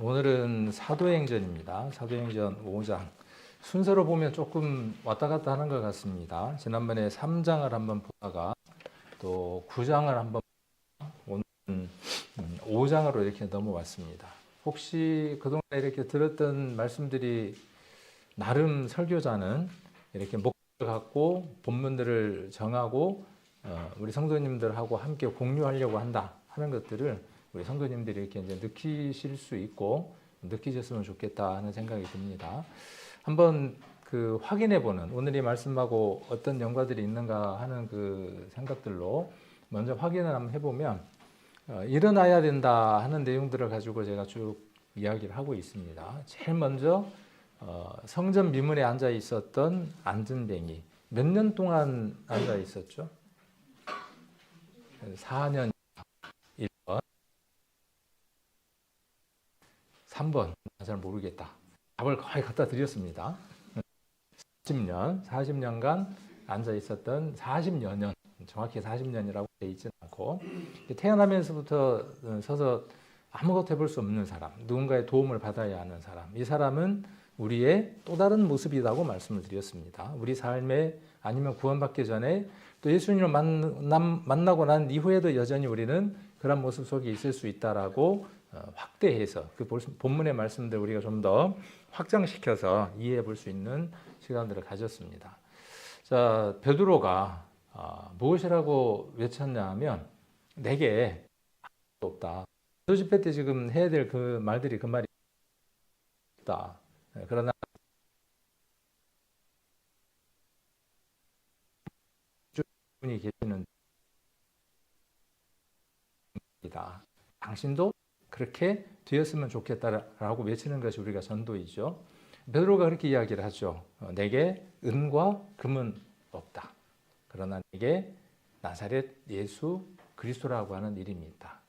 오늘은 사도행전입니다. 사도행전 5장. 순서로 보면 조금 왔다 갔다 하는 것 같습니다. 지난번에 3장을 한번 보다가 또 9장을 한번 보다가 오늘은 5장으로 이렇게 넘어왔습니다. 혹시 그동안 이렇게 들었던 말씀들이 나름 설교자는 이렇게 목표를 갖고 본문들을 정하고 우리 성도님들하고 함께 공유하려고 한다 하는 것들을 우리 성도님들이 이렇게 이제 느끼실 수 있고 느끼셨으면 좋겠다 하는 생각이 듭니다. 한번 그 확인해보는 오늘 이 말씀하고 어떤 연관들이 있는가 하는 그 생각들로 먼저 확인을 한번 해보면 일어나야 된다 하는 내용들을 가지고 제가 쭉 이야기를 하고 있습니다. 제일 먼저 성전 미문에 앉아 있었던 안전뱅이 몇 년 동안 앉아 있었죠? 4년 1번 3번 잘 모르겠다. 답을 거의 갖다 드렸습니다. 40년간 앉아 있었던 40여 년, 정확히 40년이라고 되어 있지는 않고 태어나면서부터 서서 아무것도 해볼 수 없는 사람, 누군가의 도움을 받아야 하는 사람, 이 사람은 우리의 또 다른 모습이라고 말씀을 드렸습니다. 우리 삶에 아니면 구원받기 전에 또 예수님을 만나고 난 이후에도 여전히 우리는 그런 모습 속에 있을 수 있다라고 확대해서 그 본문의 말씀들 우리가 좀 더 확장시켜서 이해해 볼 수 있는 시간들을 가졌습니다. 자, 베드로가 무엇이라고 외쳤냐 하면 내게 아무것도 없다. 기도 집회 때 지금 해야 될 그 말들이 그 말이 없다. 그러나 분이 계시는 이다. 당신도 그렇게 되었으면 좋겠다라고 외치는 것이 우리가 전도이죠. 베드로가 그렇게 이야기를 하죠. 내게 은과 금은 없다. 그러나 내게 나사렛 예수 그리스도라고 하는 이름이 있다.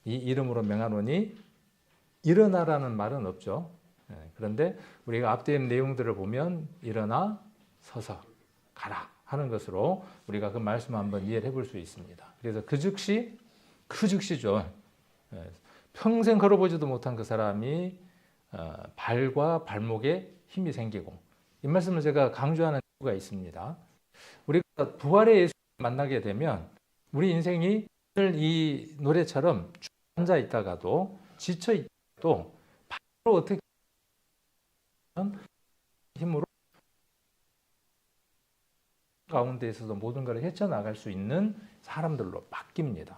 이 이름으로 명하노니 일어나라는 말은 없죠. 그런데 우리가 앞뒤의 내용들을 보면 일어나 서서 가라 하는 것으로 우리가 그 말씀 한번 이해를 해볼 수 있습니다. 그래서 그 즉시죠. 평생 걸어보지도 못한 그 사람이 발과 발목에 힘이 생기고, 이 말씀을 제가 강조하는 이유가 있습니다. 우리가 부활의 예수를 만나게 되면 우리 인생이 오늘 이 노래처럼 앉아 있다가도 지쳐 있다가도 바로 어떻게 힘으로 가운데에서도 모든 것을 헤쳐나갈 수 있는 사람들로 바뀝니다.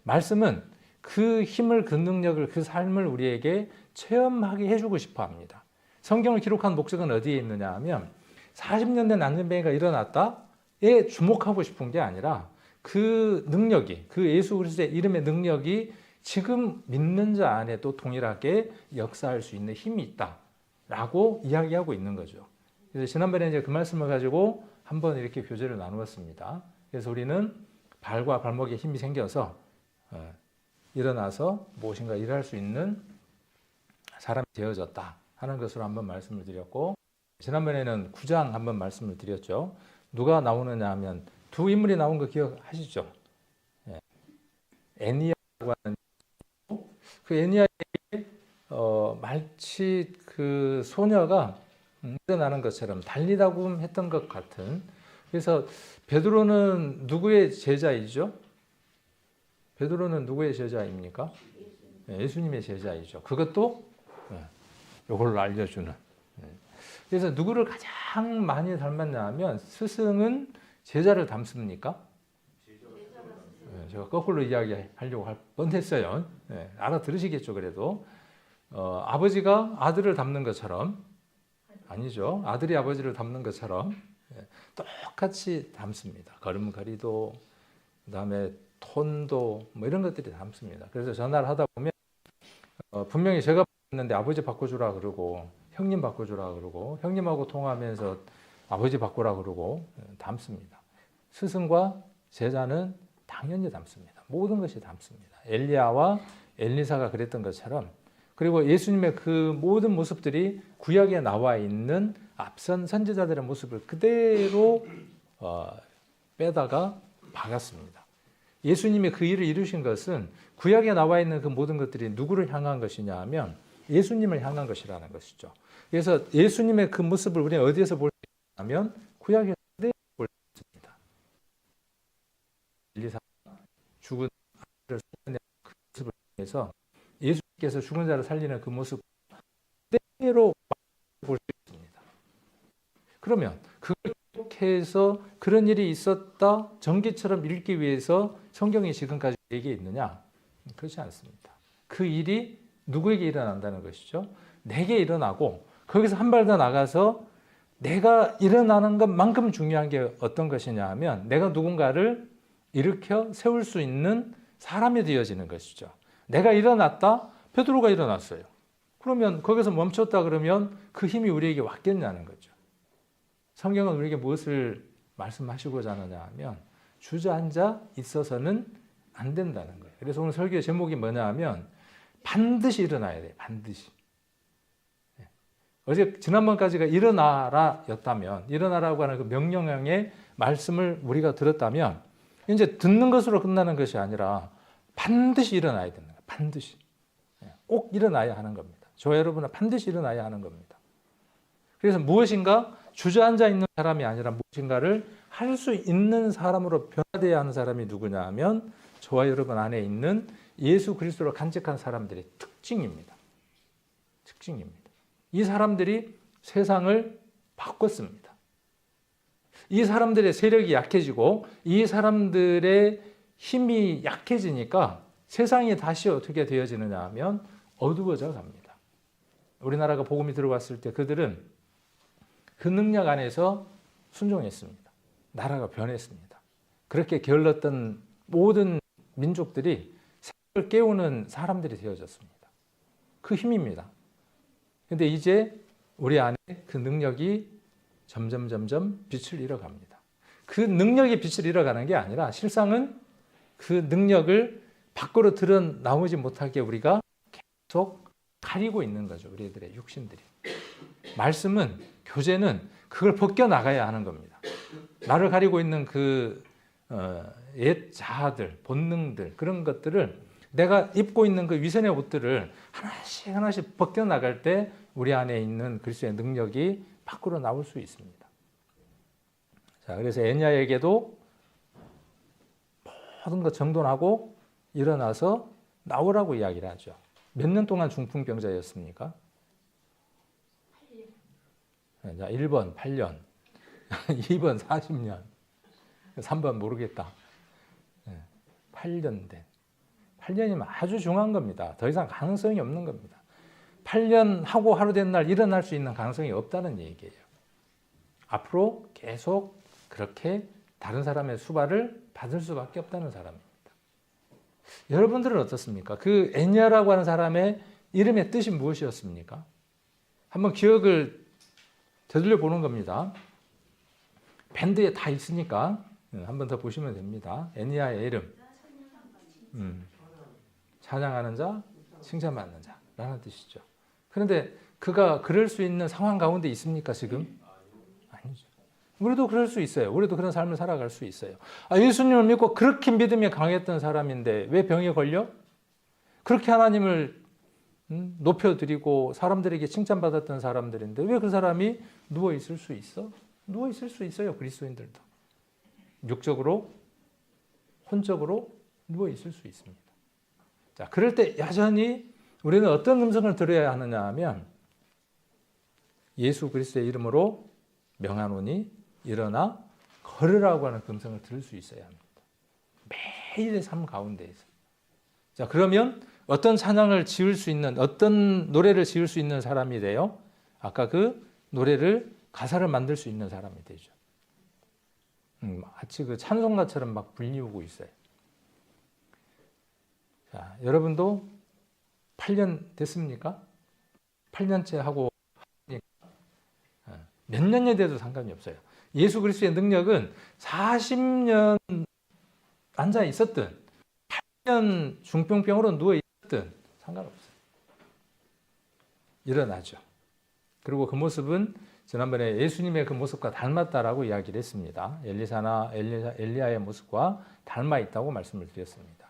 말씀은 그 힘을, 그 능력을, 그 삶을 우리에게 체험하게 해주고 싶어 합니다. 성경을 기록한 목적은 어디에 있느냐 하면 40년 된 안전뱅이가 일어났다에 주목하고 싶은 게 아니라 그 능력이, 그 예수 그리스도의 이름의 능력이 지금 믿는 자 안에 또 동일하게 역사할 수 있는 힘이 있다라고 이야기하고 있는 거죠. 그래서 지난번에 이제 그 말씀을 가지고 한번 이렇게 교제를 나누었습니다. 그래서 우리는 발과 발목에 힘이 생겨서 일어나서 무엇인가 일할 수 있는 사람이 되어졌다 하는 것으로 한번 말씀을 드렸고, 지난번에는 9장 한번 말씀을 드렸죠. 누가 나오느냐 하면 두 인물이 나온 거 기억하시죠? 애니야라고 하는 그 애니야에게 마치 그 소녀가 일어나는 것처럼 달리다고 했던 것 같은. 그래서 베드로는 누구의 제자이죠? 베드로는 누구의 제자입니까? 예수님의 제자이죠. 그것도 이걸 알려주는. 그래서 누구를 가장 많이 닮았냐 하면 스승은 제자를 닮습니까? 제가 거꾸로 이야기하려고 할 뻔했어요. 알아들으시겠죠. 그래도 아버지가 아들을 닮는 것처럼, 아니죠. 아들이 아버지를 닮는 것처럼 똑같이 닮습니다. 걸음걸이도, 그다음에 톤도 뭐 이런 것들이 닮습니다. 그래서 전화를 하다 보면 분명히 제가 바꿨는데 아버지 바꿔주라 그러고 형님 바꿔주라 그러고 형님하고 통화하면서 아버지 바꾸라 그러고 닮습니다. 스승과 제자는 당연히 닮습니다. 모든 것이 닮습니다. 엘리야와 엘리사가 그랬던 것처럼, 그리고 예수님의 그 모든 모습들이 구약에 나와 있는 앞선 선지자들의 모습을 그대로 빼다가 박았습니다. 예수님이 그 일을 이루신 것은 구약에 나와 있는 그 모든 것들이 누구를 향한 것이냐 하면 예수님을 향한 것이라는 것이죠. 그래서 예수님의 그 모습을 우리는 어디에서 볼 수 있냐면 구약에서 볼 수 있습니다. 엘리사가 죽은 아들을 살려낸 그 모습을 통해서 예수님께서 죽은 자를 살리는 그 모습 그대로 볼 수 있습니다. 그러면 그걸 기록해서 그런 일이 있었다 전기처럼 읽기 위해서 성경이 지금까지 얘기해 있느냐? 그렇지 않습니다. 그 일이 누구에게 일어난다는 것이죠? 내게 일어나고 거기서 한 발 더 나가서 내가 일어나는 것만큼 중요한 게 어떤 것이냐 하면 내가 누군가를 일으켜 세울 수 있는 사람이 되어지는 것이죠. 내가 일어났다? 베드로가 일어났어요. 그러면 거기서 멈췄다 그러면 그 힘이 우리에게 왔겠냐는 거죠. 성경은 우리에게 무엇을 말씀하시고자 하느냐 하면 주저앉아 있어서는 안 된다는 거예요. 그래서 오늘 설교의 제목이 뭐냐 하면 반드시 일어나야 돼요. 반드시. 어제 지난번까지가 일어나라 였다면 일어나라고 하는 그 명령형의 말씀을 우리가 들었다면 이제 듣는 것으로 끝나는 것이 아니라 반드시 일어나야 되는 거예요. 반드시. 꼭 일어나야 하는 겁니다. 저와 여러분은 반드시 일어나야 하는 겁니다. 그래서 무엇인가 주저앉아 있는 사람이 아니라 무엇인가를 할 수 있는 사람으로 변화되어야 하는 사람이 누구냐 하면 저와 여러분 안에 있는 예수 그리스도로 간직한 사람들의 특징입니다. 특징입니다. 이 사람들이 세상을 바꿨습니다. 이 사람들의 세력이 약해지고 이 사람들의 힘이 약해지니까 세상이 다시 어떻게 되어지느냐 하면 어두워져 갑니다. 우리나라가 복음이 들어왔을 때 그들은 그 능력 안에서 순종했습니다. 나라가 변했습니다. 그렇게 게을렀던 모든 민족들이 세상을 깨우는 사람들이 되어졌습니다. 그 힘입니다. 근데 이제 우리 안에 그 능력이 점점 빛을 잃어갑니다. 그 능력이 빛을 잃어가는 게 아니라 실상은 그 능력을 밖으로 드러나오지 못하게 우리가 계속 가리고 있는 거죠. 우리들의 육신들이. 말씀은, 교제는 그걸 벗겨나가야 하는 겁니다. 나를 가리고 있는 그 옛 자아들, 본능들 그런 것들을 내가 입고 있는 그 위선의 옷들을 하나씩 벗겨나갈 때 우리 안에 있는 그리스도의 능력이 밖으로 나올 수 있습니다. 자, 그래서 애냐에게도 모든 것 정돈하고 일어나서 나오라고 이야기를 하죠. 몇 년 동안 중풍병자였습니까? 8년. 자, 1번 8년, 2번 40년, 3번 모르겠다. 8년 된. 8년이면 아주 중요한 겁니다. 더 이상 가능성이 없는 겁니다. 8년 하고 하루 된 날 일어날 수 있는 가능성이 없다는 얘기예요. 앞으로 계속 그렇게 다른 사람의 수발을 받을 수밖에 없다는 사람입니다. 여러분들은 어떻습니까? 그 애냐라고 하는 사람의 이름의 뜻이 무엇이었습니까? 한번 기억을 되돌려 보는 겁니다. 밴드에 다 있으니까 한번 더 보시면 됩니다. 애냐의 이름. 찬양하는 자, 칭찬받는 자라는 뜻이죠. 그런데 그가 그럴 수 있는 상황 가운데 있습니까, 지금? 아니죠. 우리도 그럴 수 있어요. 우리도 그런 삶을 살아갈 수 있어요. 예수님을 믿고 그렇게 믿음이 강했던 사람인데 왜 병에 걸려? 그렇게 하나님을 높여드리고 사람들에게 칭찬받았던 사람들인데 왜 그 사람이 누워 있을 수 있어? 누워 있을 수 있어요, 그리스도인들도. 육적으로, 혼적으로 누워 있을 수 있습니다. 자, 그럴 때 여전히 우리는 어떤 음성을 들어야 하느냐 하면 예수 그리스도의 이름으로 명하노니 일어나 걸으라고 하는 음성을 들을 수 있어야 합니다. 매일의 삶 가운데에서. 자, 그러면 어떤 찬양을 지을 수 있는, 어떤 노래를 지을 수 있는 사람이 돼요? 아까 그 노래를 가사를 만들 수 있는 사람이 되죠. 마치 그 찬송가처럼 막 불리우고 있어요. 자, 여러분도 8년 됐습니까? 8년째 하고 몇 년이 돼도 상관이 없어요. 예수 그리스도의 능력은 40년 앉아 있었든 8년 중풍병으로 누워 있었든 상관없어요. 일어나죠. 그리고 그 모습은 지난번에 예수님의 그 모습과 닮았다라고 이야기를 했습니다. 엘리사나 엘리야의 모습과 닮아 있다고 말씀을 드렸습니다.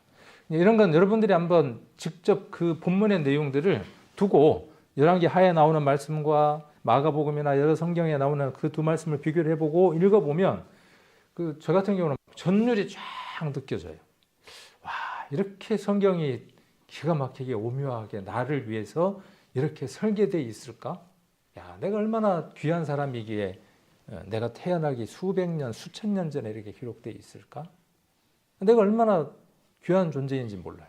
이런 건 여러분들이 한번 직접 그 본문의 내용들을 두고 열왕기 하에 나오는 말씀과 마가복음이나 여러 성경에 나오는 그 두 말씀을 비교를 해보고 읽어보면 저 같은 경우는 전율이 쫙 느껴져요. 와, 이렇게 성경이 기가 막히게 오묘하게 나를 위해서 이렇게 설계되어 있을까? 야, 내가 얼마나 귀한 사람이기에 내가 태어나기 수백 년, 수천 년 전에 이렇게 기록되어 있을까? 내가 얼마나 귀한 존재인지 몰라요.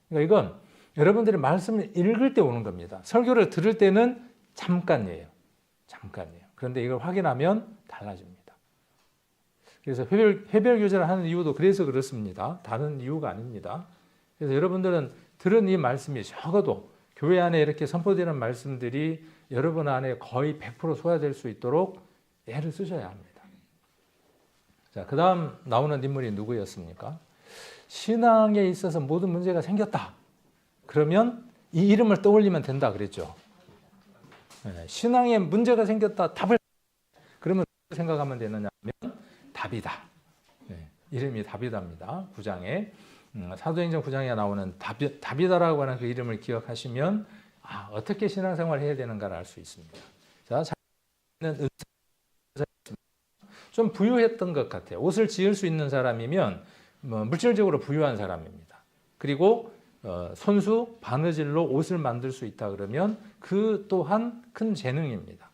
그러니까 이건 여러분들이 말씀을 읽을 때 오는 겁니다. 설교를 들을 때는 잠깐이에요. 잠깐이에요. 그런데 이걸 확인하면 달라집니다. 그래서 회별 교제를 하는 이유도 그래서 그렇습니다. 다른 이유가 아닙니다. 그래서 여러분들은 들은 이 말씀이 적어도 교회 안에 이렇게 선포되는 말씀들이 여러분 안에 거의 100% 소화될 수 있도록 애를 쓰셔야 합니다. 자, 그 다음 나오는 인물이 누구였습니까? 신앙에 있어서 모든 문제가 생겼다. 그러면 이 이름을 떠올리면 된다 그랬죠. 네, 신앙에 문제가 생겼다. 답을 그러면 생각하면 되느냐 하면 다비다. 네, 이름이 다비다입니다. 9장에 사도행전 9장에 나오는 다비다라고 하는 그 이름을 기억하시면 어떻게 신앙생활을 해야 되는가를 알 수 있습니다. 자, 좀 부유했던 것 같아요. 옷을 지을 수 있는 사람이면 물질적으로 부유한 사람입니다. 그리고 손수, 바느질로 옷을 만들 수 있다 그러면 그 또한 큰 재능입니다.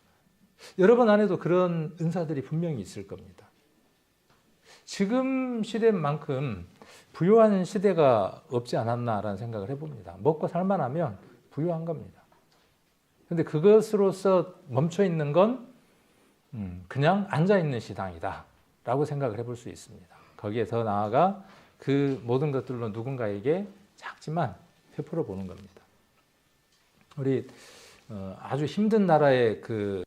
여러분 안에도 그런 은사들이 분명히 있을 겁니다. 지금 시대만큼 부유한 시대가 없지 않았나라는 생각을 해봅니다. 먹고 살만하면 부유한 겁니다. 그런데 그것으로서 멈춰 있는 건 그냥 앉아 있는 시당이다 라고 생각을 해볼 수 있습니다. 거기에 더 나아가 그 모든 것들로 누군가에게 작지만 베풀어 보는 겁니다. 우리 아주 힘든 나라의 그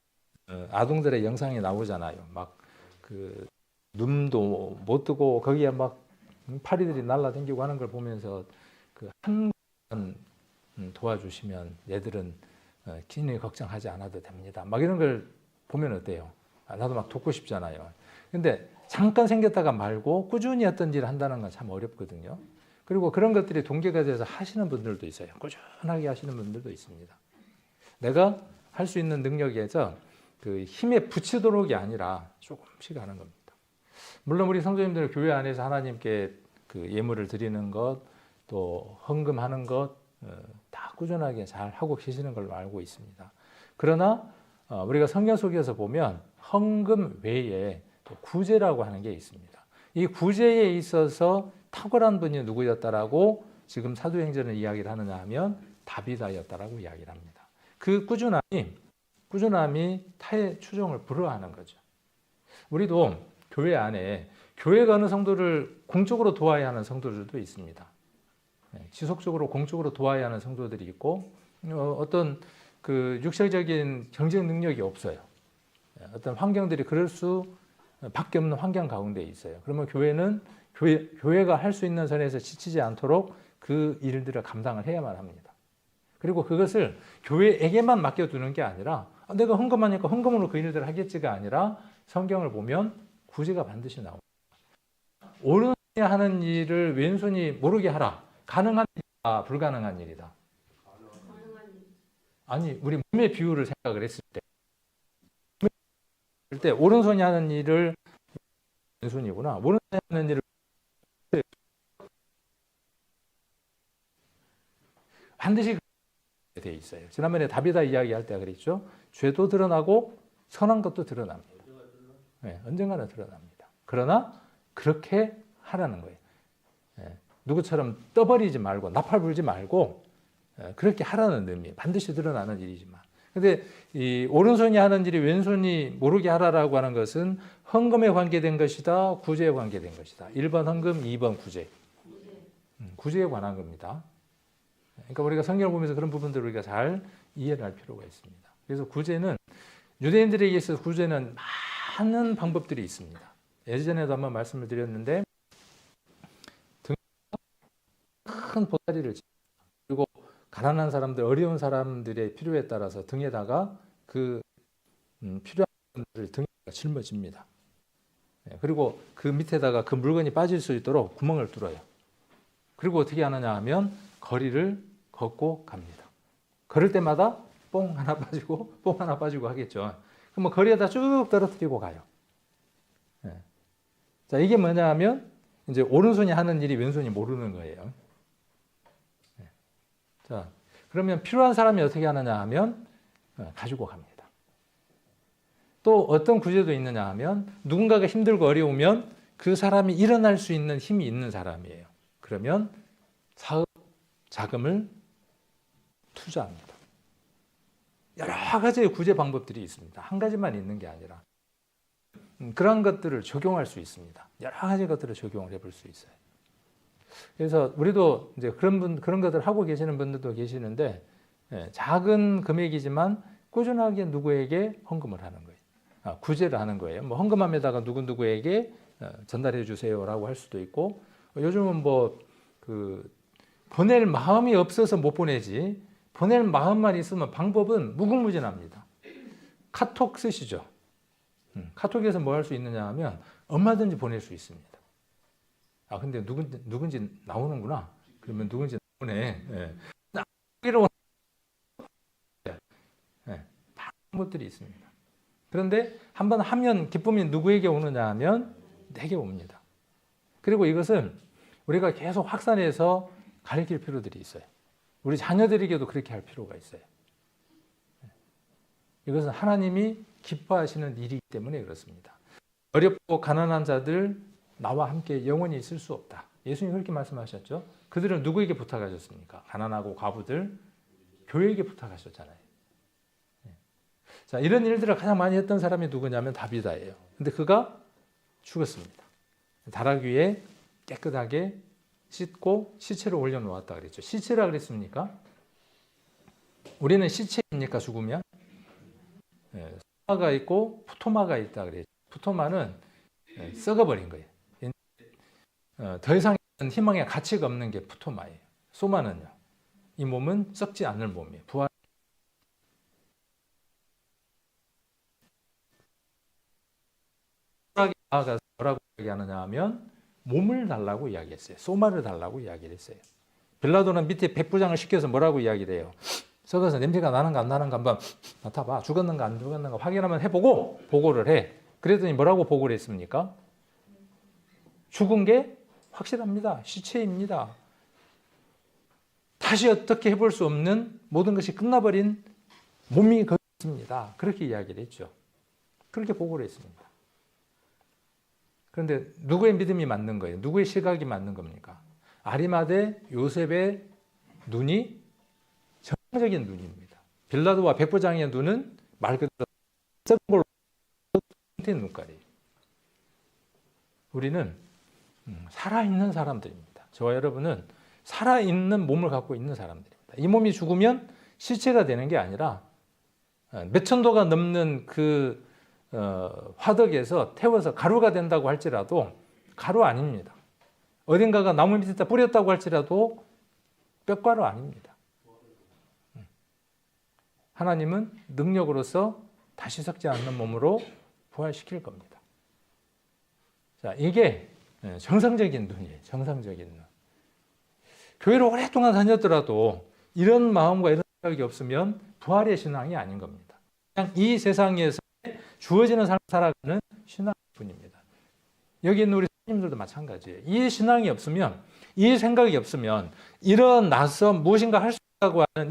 아동들의 영상이 나오잖아요. 막 그 눈도 못 뜨고 거기에 막 파리들이 날아다니고 하는 걸 보면서 그 한 번 도와주시면 얘들은 긴히 걱정하지 않아도 됩니다. 막 이런 걸 보면 어때요? 나도 막 돕고 싶잖아요. 근데 잠깐 생겼다가 말고 꾸준히 어떤 일을 한다는 건 참 어렵거든요. 그리고 그런 것들이 동기가 돼서 하시는 분들도 있어요. 꾸준하게 하시는 분들도 있습니다. 내가 할 수 있는 능력에서 그 힘에 붙이도록이 아니라 조금씩 하는 겁니다. 물론 우리 성도님들 교회 안에서 하나님께 그 예물을 드리는 것, 또 헌금하는 것 다 꾸준하게 잘 하고 계시는 걸로 알고 있습니다. 그러나 우리가 성경 속에서 보면 헌금 외에 또 구제라고 하는 게 있습니다. 이 구제에 있어서 탁월한 분이 누구였다라고 지금 사도행전을 이야기를 하느냐 하면 다비다였다라고 이야기를 합니다. 그 꾸준함이 타의 추종을 불허하는 거죠. 우리도 교회 안에 교회가 어느 성도를 공적으로 도와야 하는 성도들도 있습니다. 지속적으로 공적으로 도와야 하는 성도들이 있고 어떤 그 육체적인 경쟁 능력이 없어요. 어떤 환경들이 그럴 수밖에 없는 환경 가운데 있어요. 그러면 교회는 교회가 할 수 있는 선에서 지치지 않도록 그 일들을 감당을 해야만 합니다. 그리고 그것을 교회에게만 맡겨두는 게 아니라 내가 헌금하니까 헌금으로 그 일들을 하겠지가 아니라 성경을 보면 구제가 반드시 나옵니다. 오른손이 하는 일을 왼손이 모르게 하라. 가능한 일이다, 불가능한 일이다. 아니, 우리 몸의 비율을 생각을 했을 때 오른손이 하는 일을 왼손이구나. 오른손이 하는 일을 반드시 돼 있어요. 지난번에 다비다 이야기할 때 그랬죠. 죄도 드러나고 선한 것도 드러납니다. 네, 언젠가는 드러납니다. 그러나 그렇게 하라는 거예요. 네, 누구처럼 떠버리지 말고 나팔 불지 말고 그렇게 하라는 의미. 반드시 드러나는 일이지만. 근데 이 오른손이 하는 일이 왼손이 모르게 하라라고 하는 것은 헌금에 관계된 것이다, 구제에 관계된 것이다. 1번 헌금, 2번 구제. 구제에 관한 겁니다. 그러니까 우리가 성경을 보면서 그런 부분들을 우리가 잘 이해를 할 필요가 있습니다. 그래서 구제는 유대인들에게 있어서 구제는 많은 방법들이 있습니다. 예전에도 한번 말씀을 드렸는데 큰 보따리를 그리고 가난한 사람들, 어려운 사람들의 필요에 따라서 등에다가 그 필요한 분들을 등에다가 짊어집니다. 그리고 그 밑에다가 그 물건이 빠질 수 있도록 구멍을 뚫어요. 그리고 어떻게 하느냐 하면 거리를 걷고 갑니다. 걸을 때마다 뽕 하나 빠지고 뽕 하나 빠지고 하겠죠. 그럼 뭐 거리에다 쭉 떨어뜨리고 가요. 예. 자, 이게 뭐냐 하면 이제 오른손이 하는 일이 왼손이 모르는 거예요. 예. 자, 그러면 필요한 사람이 어떻게 하느냐 하면 가지고 갑니다. 또 어떤 구제도 있느냐 하면 누군가가 힘들고 어려우면 그 사람이 일어날 수 있는 힘이 있는 사람이에요. 그러면 사업 자금을 투자합니다. 여러 가지의 구제 방법들이 있습니다. 한 가지만 있는 게 아니라 그런 것들을 적용할 수 있습니다. 여러 가지 것들을 적용을 해볼 수 있어요. 그래서 우리도 이제 그런 것들 하고 계시는 분들도 계시는데 작은 금액이지만 꾸준하게 누구에게 헌금을 하는 거예요. 구제를 하는 거예요. 뭐 헌금함에다가 누구에게 전달해 주세요라고 할 수도 있고 요즘은 뭐 보낼 마음이 없어서 못 보내지 보낼 마음만 있으면 방법은 무궁무진합니다. 카톡 쓰시죠. 카톡에서 뭐 할 수 있느냐 하면 얼마든지 보낼 수 있습니다. 근데 누군지 나오는구나. 그러면 누군지 나오네. 방법들이 있습니다. 그런데 한번 하면 기쁨이 누구에게 오느냐 하면 내게 옵니다. 그리고 이것은 우리가 계속 확산해서 가르칠 필요들이 있어요. 우리 자녀들에게도 그렇게 할 필요가 있어요. 이것은 하나님이 기뻐하시는 일이기 때문에 그렇습니다. 어렵고 가난한 자들 나와 함께 영원히 있을 수 없다. 예수님 그렇게 말씀하셨죠. 그들은 누구에게 부탁하셨습니까? 가난하고 과부들 교회에게 부탁하셨잖아요. 자, 이런 일들을 가장 많이 했던 사람이 누구냐면 다비다예요. 근데 그가 죽었습니다. 다락 위에 깨끗하게 씻고 시체를 올려놓았다 그랬죠. 시체라 그랬습니까? 우리는 시체입니까? 죽으면? 소마가 있고 푸토마가 있다 그랬죠. 푸토마는 썩어버린 거예요. 더 이상 희망의 가치가 없는 게 푸토마예요. 소마는요. 이 몸은 썩지 않을 몸이에요. 부활. 나아가서 뭐라고 이야기하느냐 하면 몸을 달라고 이야기했어요. 소마를 달라고 이야기를 했어요. 빌라도는 밑에 백부장을 시켜서 뭐라고 이야기를 해요. 썩어서 냄새가 나는가 안 나는가 한번 맡아봐. 죽었는가 안 죽었는가 확인 한번 해보고 보고를 해. 그랬더니 뭐라고 보고를 했습니까? 죽은 게 확실합니다. 시체입니다. 다시 어떻게 해볼 수 없는 모든 것이 끝나버린 몸이 거기 있습니다. 그렇게 이야기를 했죠. 그렇게 보고를 했습니다. 그런데 누구의 믿음이 맞는 거예요? 누구의 시각이 맞는 겁니까? 아리마대 요셉의 눈이 정상적인 눈입니다. 빌라도와 백부장의 눈은 말 그대로 썩은 걸로 눈깔이에요. 우리는 살아있는 사람들입니다. 저와 여러분은 살아있는 몸을 갖고 있는 사람들입니다. 이 몸이 죽으면 시체가 되는 게 아니라 몇천 도가 넘는 화덕에서 태워서 가루가 된다고 할지라도 가루 아닙니다. 어딘가가 나무 밑에다 뿌렸다고 할지라도 뼈가루 아닙니다. 하나님은 능력으로서 다시 썩지 않는 몸으로 부활시킬 겁니다. 자, 이게 정상적인 눈이에요. 정상적인 눈. 교회를 오랫동안 다녔더라도 이런 마음과 이런 생각이 없으면 부활의 신앙이 아닌 겁니다. 그냥 이 세상에서 주어지는 삶을 살아가는 신앙뿐입니다. 여기 있는 우리 선생님들도 마찬가지예요. 이 신앙이 없으면, 이 생각이 없으면, 일어나서 무엇인가 할 수 있다고 하는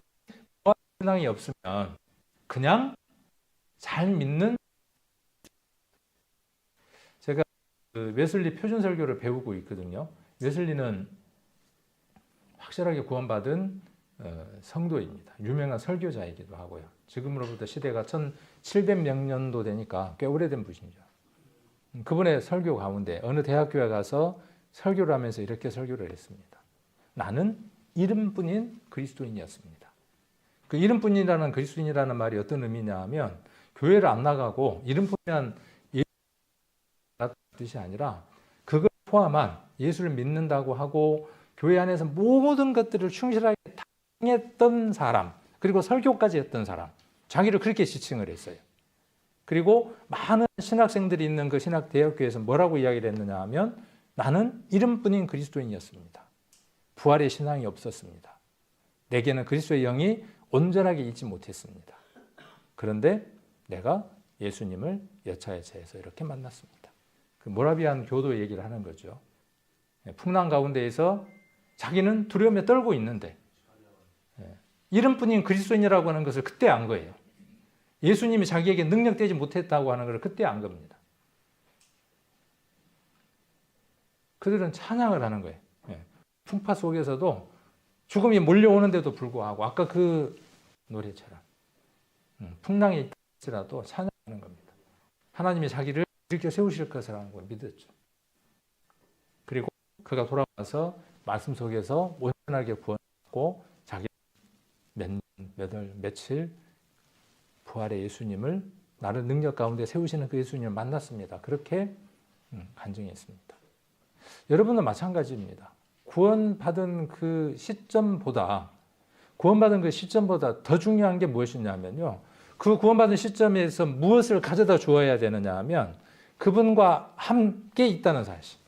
신앙이 없으면 그냥 잘 믿는, 제가 웨슬리 표준설교를 배우고 있거든요. 웨슬리는 확실하게 구원받은 성도입니다. 유명한 설교자이기도 하고요. 지금으로부터 시대가 1700몇 년도 되니까 꽤 오래된 분이죠. 그분의 설교 가운데 어느 대학교에 가서 설교를 하면서 이렇게 설교를 했습니다. 나는 이름뿐인 그리스도인이었습니다. 그 이름뿐이라는 그리스도인이라는 말이 어떤 의미냐 하면 교회를 안 나가고 이름뿐이란 뜻이 아니라 그걸 포함한 예수를 믿는다고 하고 교회 안에서 모든 것들을 충실하게 당했던 사람, 그리고 설교까지 했던 사람, 자기를 그렇게 지칭을 했어요. 그리고 많은 신학생들이 있는 그 신학대학교에서 뭐라고 이야기를 했느냐 하면 나는 이름뿐인 그리스도인이었습니다. 부활의 신앙이 없었습니다. 내게는 그리스도의 영이 온전하게 잊지 못했습니다. 그런데 내가 예수님을 여차여차해서 이렇게 만났습니다. 그 모라비안 교도 얘기를 하는 거죠. 풍랑 가운데에서 자기는 두려움에 떨고 있는데 이름뿐인 그리스도인이라고 하는 것을 그때 안 거예요. 예수님이 자기에게 능력되지 못했다고 하는 걸 그때 안 겁니다. 그들은 찬양을 하는 거예요. 풍파 속에서도 죽음이 몰려오는데도 불구하고 아까 그 노래처럼 풍랑이 있을지라도 찬양하는 겁니다. 하나님이 자기를 일으켜 세우실 것이라는 걸 믿었죠. 그리고 그가 돌아와서 말씀 속에서 온전하게 구원받고 자기 며칠 부활의 예수님을 나를 능력 가운데 세우시는 그 예수님을 만났습니다. 그렇게 간증했습니다. 여러분도 마찬가지입니다. 구원받은 그 시점보다 더 중요한 게 무엇이냐면요. 그 구원받은 시점에서 무엇을 가져다 주어야 되느냐 하면 그분과 함께 있다는 사실.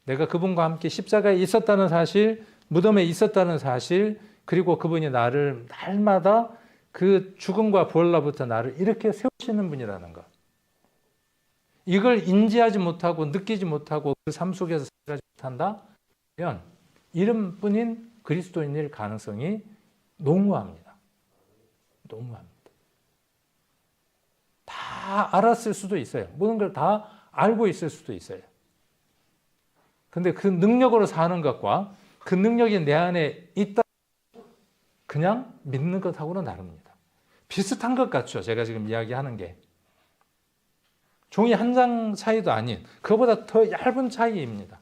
내가 그분과 함께 십자가에 있었다는 사실, 무덤에 있었다는 사실, 그리고 그분이 나를 날마다 그 죽음과 부활로부터 나를 이렇게 세우시는 분이라는 것. 이걸 인지하지 못하고 느끼지 못하고 그 삶 속에서 살아가지 못한다? 그러면 이름뿐인 그리스도인일 가능성이 농후합니다. 농후합니다. 다 알았을 수도 있어요. 모든 걸 다 알고 있을 수도 있어요. 근데 그 능력으로 사는 것과 그 능력이 내 안에 있다 그냥 믿는 것하고는 다릅니다. 비슷한 것 같죠. 제가 지금 이야기하는 게. 종이 한 장 차이도 아닌 그거보다 더 얇은 차이입니다.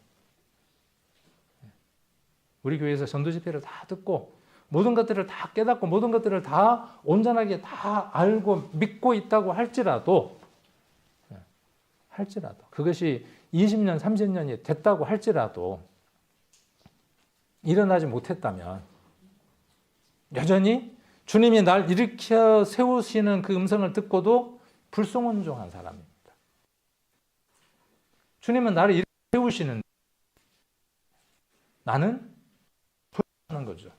우리 교회에서 전도 집회를 다 듣고 모든 것들을 다 깨닫고 모든 것들을 다 온전하게 다 알고 믿고 있다고 할지라도 그것이 20년, 30년이 됐다고 할지라도 일어나지 못했다면 여전히 주님이 날 일으켜 세우시는 그 음성을 듣고도 불성운종한 사람입니다. 주님은 나를 일으켜 세우시는데 나는 불하는 거죠.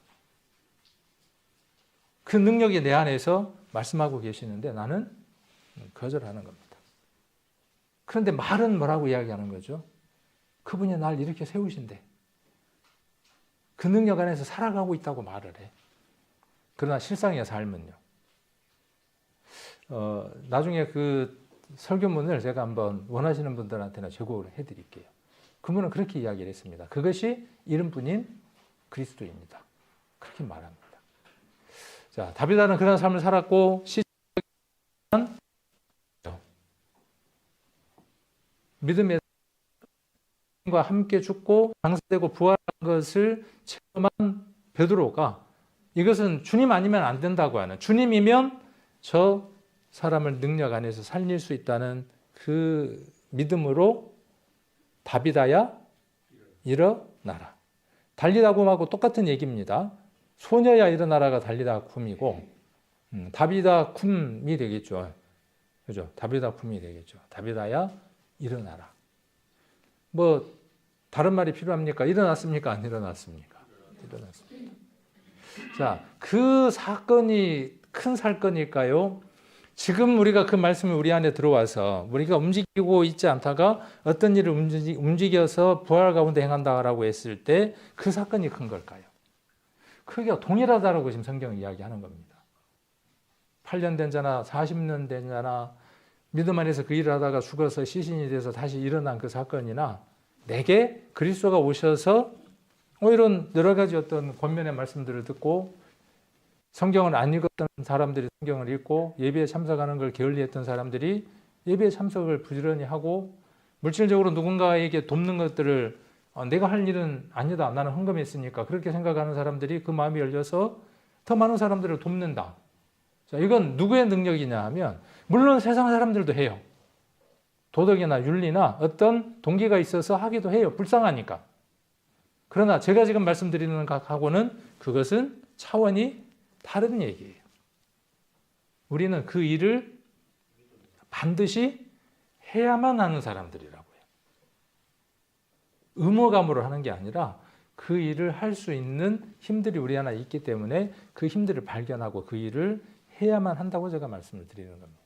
그 능력이 내 안에서 말씀하고 계시는데 나는 거절하는 겁니다. 그런데 말은 뭐라고 이야기하는 거죠? 그분이 날 이렇게 세우신대. 그 능력 안에서 살아가고 있다고 말을 해. 그러나 실상의 삶은요. 나중에 그 설교문을 제가 한번 원하시는 분들한테는 제공을 해드릴게요. 그분은 그렇게 이야기를 했습니다. 그것이 이름뿐인 그리스도입니다. 그렇게 말합니다. 자, 다비다는 그런 삶을 살았고 믿음의 과 함께 죽고 장사되고 부활한 것을 체험한 베드로가 이것은 주님 아니면 안 된다고 하는, 주님이면 저 사람을 능력 안에서 살릴 수 있다는 그 믿음으로 다비다야 일어나라. 달리다 굼하고 똑같은 얘기입니다. 소녀야 일어나라가 달리다 굼이고 다비다 굼이 되겠죠. 그죠? 다비다 굼이 되겠죠. 다비다야 일어나라. 뭐 다른 말이 필요합니까? 일어났습니까? 안 일어났습니까? 일어났습니다. 자, 그 사건이 큰 사건일까요? 지금 우리가 그 말씀이 우리 안에 들어와서 우리가 움직이고 있지 않다가 어떤 일을 움직여서 부활 가운데 행한다라고 했을 때 그 사건이 큰 걸까요? 크기가 동일하다라고 지금 성경은 이야기하는 겁니다. 8년 된 자나 40년 된 자나 믿음 안에서 그 일을 하다가 죽어서 시신이 돼서 다시 일어난 그 사건이나 내게 그리스도가 오셔서 이런 여러 가지 어떤 권면의 말씀들을 듣고 성경을 안 읽었던 사람들이 성경을 읽고 예배에 참석하는 걸 게을리했던 사람들이 예배에 참석을 부지런히 하고 물질적으로 누군가에게 돕는 것들을 내가 할 일은 아니다. 나는 헌금했으니까 그렇게 생각하는 사람들이 그 마음이 열려서 더 많은 사람들을 돕는다. 자, 이건 누구의 능력이냐 하면 물론 세상 사람들도 해요. 도덕이나 윤리나 어떤 동기가 있어서 하기도 해요. 불쌍하니까. 그러나 제가 지금 말씀드리는 것하고는 그것은 차원이 다른 얘기예요. 우리는 그 일을 반드시 해야만 하는 사람들이라고요. 의무감으로 하는 게 아니라 그 일을 할 수 있는 힘들이 우리 안에 있기 때문에 그 힘들을 발견하고 그 일을 해야만 한다고 제가 말씀을 드리는 겁니다.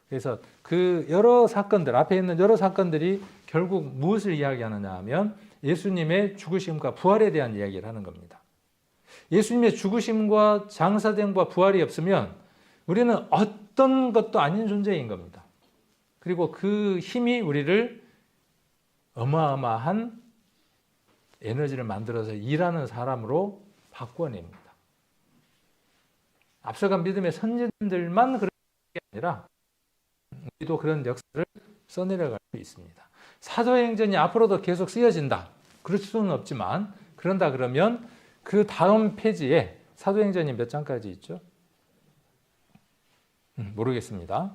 그래서 그 여러 사건들, 앞에 있는 여러 사건들이 결국 무엇을 이야기하느냐 하면 예수님의 죽으심과 부활에 대한 이야기를 하는 겁니다. 예수님의 죽으심과 장사됨과 부활이 없으면 우리는 어떤 것도 아닌 존재인 겁니다. 그리고 그 힘이 우리를 어마어마한 에너지를 만들어서 일하는 사람으로 바꿔냅니다. 앞서간 믿음의 선진들만 그런 게 아니라 우리도 그런 역사를 써내려갈 수 있습니다. 사도행전이 앞으로도 계속 쓰여진다. 그럴 수는 없지만 그런다 그러면 그 다음 페이지에 사도행전이 몇 장까지 있죠? 모르겠습니다.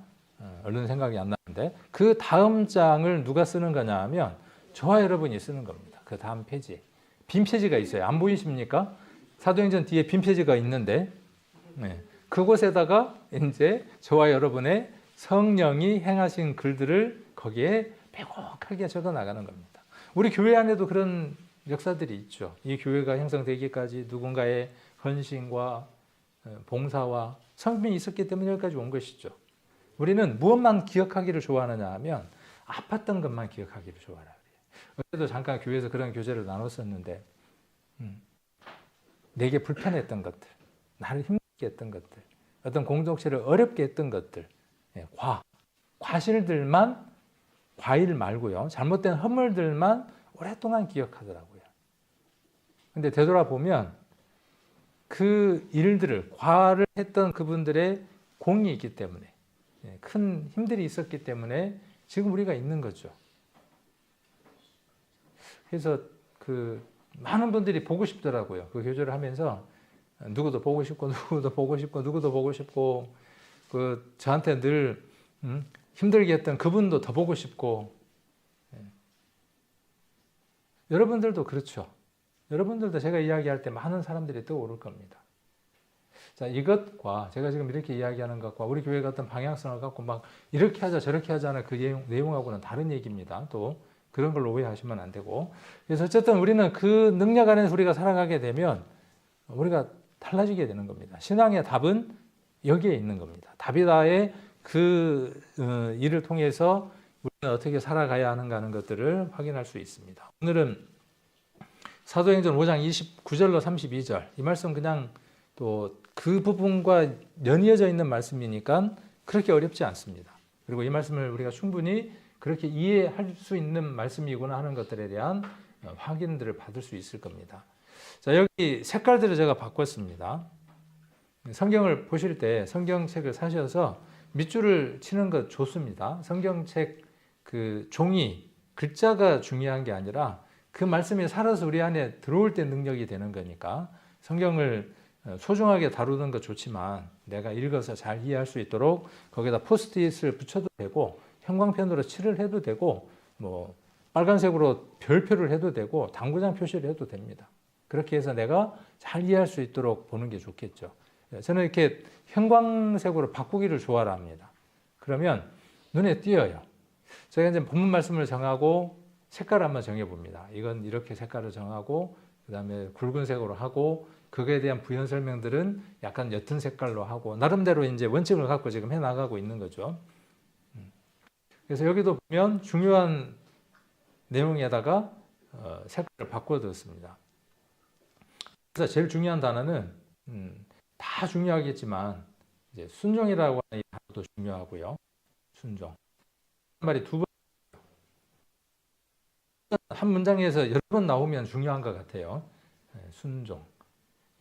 얼른 생각이 안 나는데 그 다음 장을 누가 쓰는 거냐 하면 저와 여러분이 쓰는 겁니다. 그 다음 페이지에 빈 페이지가 있어요. 안 보이십니까? 사도행전 뒤에 빈 페이지가 있는데 그곳에다가 이제 저와 여러분의 성령이 행하신 글들을 거기에 빼곡하게 적어 나가는 겁니다. 우리 교회 안에도 그런 역사들이 있죠. 이 교회가 형성되기까지 누군가의 헌신과 봉사와 성품이 있었기 때문에 여기까지 온 것이죠. 우리는 무엇만 기억하기를 좋아하느냐 하면 아팠던 것만 기억하기를 좋아하라. 어제도 잠깐 교회에서 그런 교제를 나눴었는데 내게 불편했던 것들, 나를 힘들게 했던 것들, 어떤 공동체를 어렵게 했던 것들, 과실들만, 과일 말고요. 잘못된 허물들만 오랫동안 기억하더라고요. 근데 되돌아보면 그 일들을, 과를 했던 그분들의 공이 있기 때문에, 큰 힘들이 있었기 때문에 지금 우리가 있는 거죠. 그래서 그 많은 분들이 보고 싶더라고요. 그 교제를 하면서 누구도 보고 싶고 누구도 보고 싶고 누구도 보고 싶고 그 저한테 늘 힘들게 했던 그분도 더 보고 싶고 여러분들도 그렇죠. 여러분들도 제가 이야기할 때 많은 사람들이 떠오를 겁니다. 자, 이것과 제가 지금 이렇게 이야기하는 것과 우리 교회가 어떤 방향성을 갖고 막 이렇게 하자 저렇게 하자는 그 내용하고는 다른 얘기입니다. 또 그런 걸로 오해하시면 안 되고. 그래서 어쨌든 우리는 그 능력 안에서 우리가 살아가게 되면 우리가 달라지게 되는 겁니다. 신앙의 답은 여기에 있는 겁니다. 다비다의 그 일을 통해서 우리는 어떻게 살아가야 하는가 하는 것들을 확인할 수 있습니다. 오늘은 사도행전 5장 29절로 32절 이 말씀 그냥 또 그 부분과 연이어져 있는 말씀이니까 그렇게 어렵지 않습니다. 그리고 이 말씀을 우리가 충분히 그렇게 이해할 수 있는 말씀이구나 하는 것들에 대한 확인들을 받을 수 있을 겁니다. 자, 여기 색깔들을 제가 바꿨습니다. 성경을 보실 때 성경책을 사셔서 밑줄을 치는 것 좋습니다. 성경책 그 종이 글자가 중요한 게 아니라 그 말씀이 살아서 우리 안에 들어올 때 능력이 되는 거니까 성경을 소중하게 다루는 것 좋지만 내가 읽어서 잘 이해할 수 있도록 거기다 포스트잇을 붙여도 되고 형광펜으로 칠을 해도 되고 뭐 빨간색으로 별표를 해도 되고 당구장 표시를 해도 됩니다. 그렇게 해서 내가 잘 이해할 수 있도록 보는 게 좋겠죠. 저는 이렇게 형광색으로 바꾸기를 좋아합니다. 그러면 눈에 띄어요. 제가 이제 본문 말씀을 정하고 색깔을 한번 정해봅니다. 이건 이렇게 색깔을 정하고 그 다음에 굵은색으로 하고 그거에 대한 부연 설명들은 약간 옅은 색깔로 하고 나름대로 이제 원칙을 갖고 지금 해나가고 있는 거죠. 그래서 여기도 보면 중요한 내용에다가 색깔을 바꿔뒀습니다. 그래서 제일 중요한 단어는 다 중요하겠지만 이제 순종이라고 하는 이 단어도 중요하고요. 순종. 말이 두 번, 한 문장에서 여러 번 나오면 중요한 것 같아요. 순종.